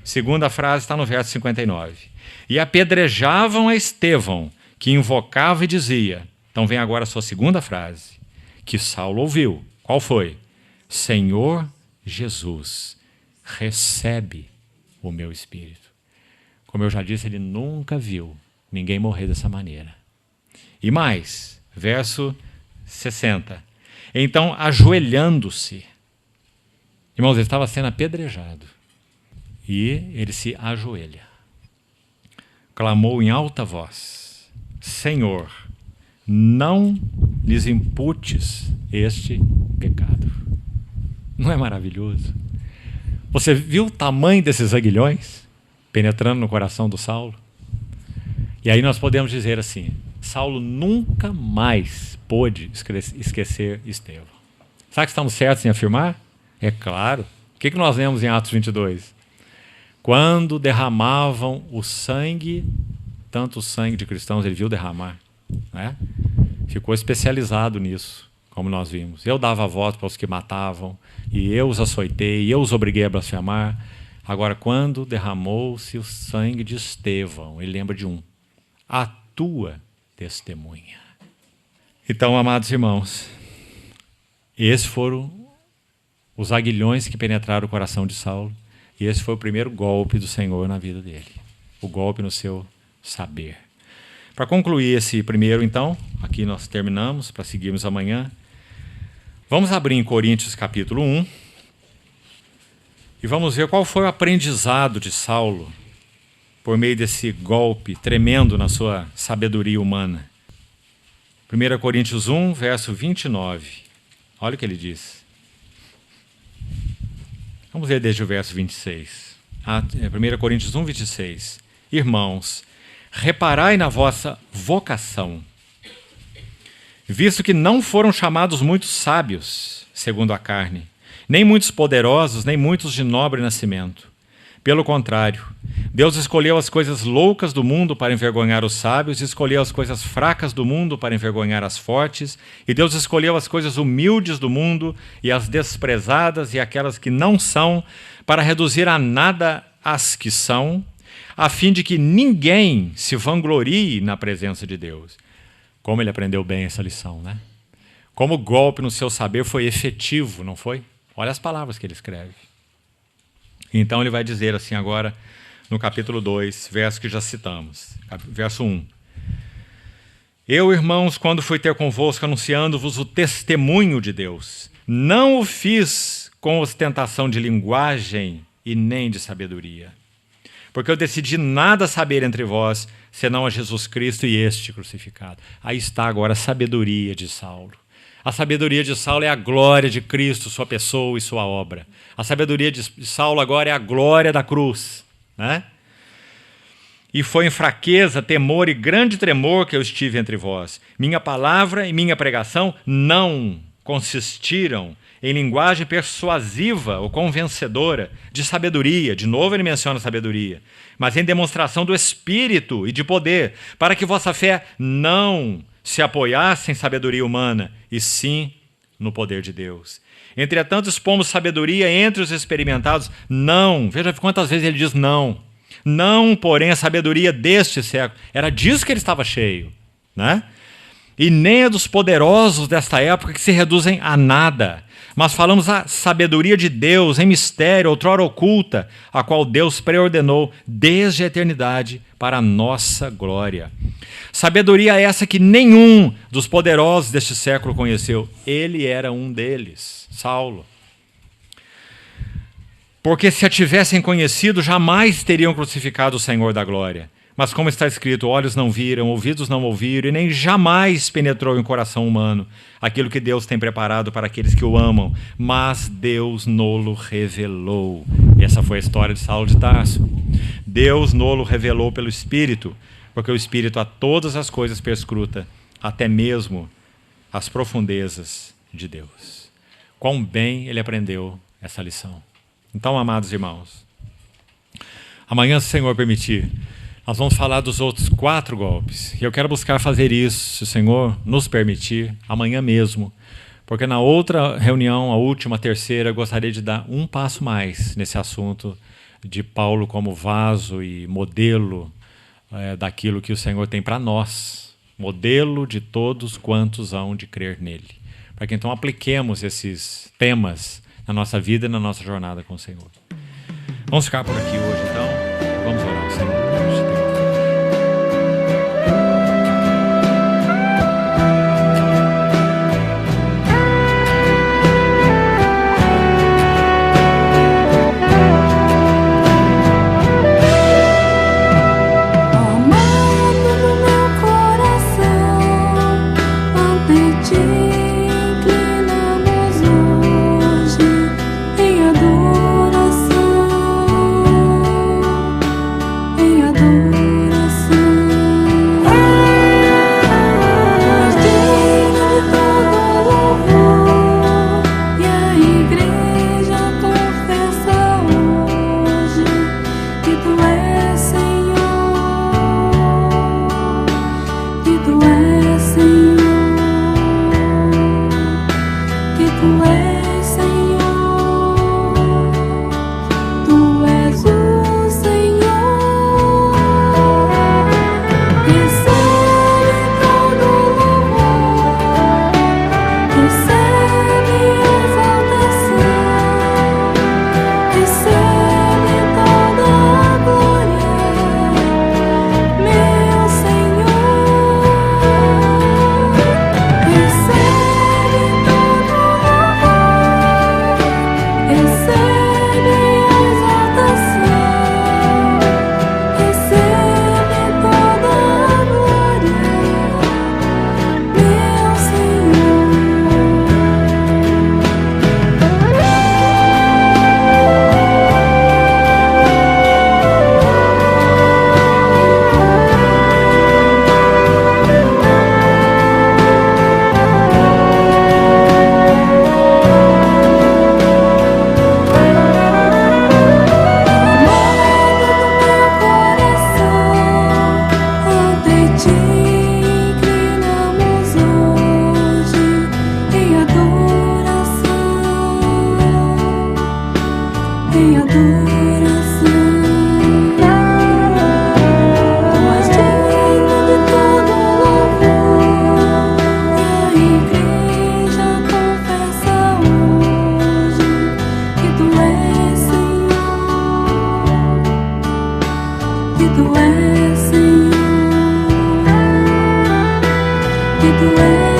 Segunda frase está no verso 59. E apedrejavam a Estevão, que invocava e dizia. Então vem agora a sua segunda frase, que Saulo ouviu. Qual foi? Senhor Jesus, recebe o meu espírito. Como eu já disse, ele nunca viu ninguém morrer dessa maneira. E mais, verso 60. Então, ajoelhando-se, irmãos, ele estava sendo apedrejado, e ele se ajoelha. Clamou em alta voz, Senhor, não lhes imputes este pecado. Não é maravilhoso? Você viu o tamanho desses aguilhões penetrando no coração do Saulo? E aí nós podemos dizer assim, Saulo nunca mais pôde esquecer Estevão. Sabe que estamos certos em afirmar? É claro. O que nós lemos em Atos 22? Quando derramavam o sangue, tanto o sangue de cristãos, ele viu derramar, né? Ficou especializado nisso, como nós vimos. Eu dava voto para os que matavam, e eu os açoitei, e eu os obriguei a blasfemar. Agora, quando derramou-se o sangue de Estevão, ele lembra de um, a tua testemunha. Então, amados irmãos, esses foram os aguilhões que penetraram o coração de Saulo, e esse foi o primeiro golpe do Senhor na vida dele, o golpe no seu saber. Para concluir esse primeiro, então, aqui nós terminamos, para seguirmos amanhã, vamos abrir em Coríntios capítulo 1, e vamos ver qual foi o aprendizado de Saulo por meio desse golpe tremendo na sua sabedoria humana. 1 Coríntios 1, verso 29. Olha o que ele diz. Vamos ler desde o verso 26. 1 Coríntios 1, 26. Irmãos, reparai na vossa vocação, visto que não foram chamados muitos sábios, segundo a carne, nem muitos poderosos, nem muitos de nobre nascimento. Pelo contrário, Deus escolheu as coisas loucas do mundo para envergonhar os sábios, e escolheu as coisas fracas do mundo para envergonhar as fortes, e Deus escolheu as coisas humildes do mundo e as desprezadas e aquelas que não são, para reduzir a nada as que são, a fim de que ninguém se vanglorie na presença de Deus. Como ele aprendeu bem essa lição, né? Como o golpe no seu saber foi efetivo, não foi? Olha as palavras que ele escreve. Então ele vai dizer assim agora, no capítulo 2, verso que já citamos, verso 1. Eu, irmãos, quando fui ter convosco, anunciando-vos o testemunho de Deus, não o fiz com ostentação de linguagem e nem de sabedoria, porque eu decidi nada saber entre vós, senão a Jesus Cristo e este crucificado. Aí está agora a sabedoria de Saulo. A sabedoria de Saulo é a glória de Cristo, sua pessoa e sua obra. A sabedoria de Saulo agora é a glória da cruz, né? E foi em fraqueza, temor e grande tremor que eu estive entre vós. Minha palavra e minha pregação não consistiram em linguagem persuasiva ou convencedora de sabedoria. De novo ele menciona sabedoria. Mas em demonstração do Espírito e de poder, para que vossa fé não se apoiasse em sabedoria humana, e sim no poder de Deus. Entretanto, expomos sabedoria entre os experimentados. Não, veja quantas vezes ele diz não. Não, porém, a sabedoria deste século. Era disso que ele estava cheio, né? E nem a dos poderosos desta época, que se reduzem a nada. mas falamos a sabedoria de Deus em mistério, outrora oculta, a qual Deus preordenou desde a eternidade para a nossa glória. Sabedoria essa que nenhum dos poderosos deste século conheceu. Ele era um deles, Saulo. Porque se a tivessem conhecido, jamais teriam crucificado o Senhor da glória. Mas como está escrito, olhos não viram, ouvidos não ouviram, e nem jamais penetrou em coração humano aquilo que Deus tem preparado para aqueles que o amam, mas Deus nolo revelou. E essa foi a história de Saulo de Tarso. Deus nolo revelou pelo Espírito, porque o Espírito a todas as coisas perscruta, até mesmo as profundezas de Deus. Quão bem ele aprendeu essa lição. Então, amados irmãos, amanhã, se o Senhor permitir, nós vamos falar dos outros 4 golpes. E eu quero buscar fazer isso, se o Senhor nos permitir, amanhã mesmo. Porque na outra reunião, a última, a terceira, eu gostaria de dar um passo mais nesse assunto de Paulo como vaso e modelo daquilo que o Senhor tem para nós. Modelo de todos quantos hão de crer nele. Para que então apliquemos esses temas na nossa vida e na nossa jornada com o Senhor. Vamos ficar por aqui hoje, então. Vamos orar ao Senhor. Que tu és, Senhor, que tu és.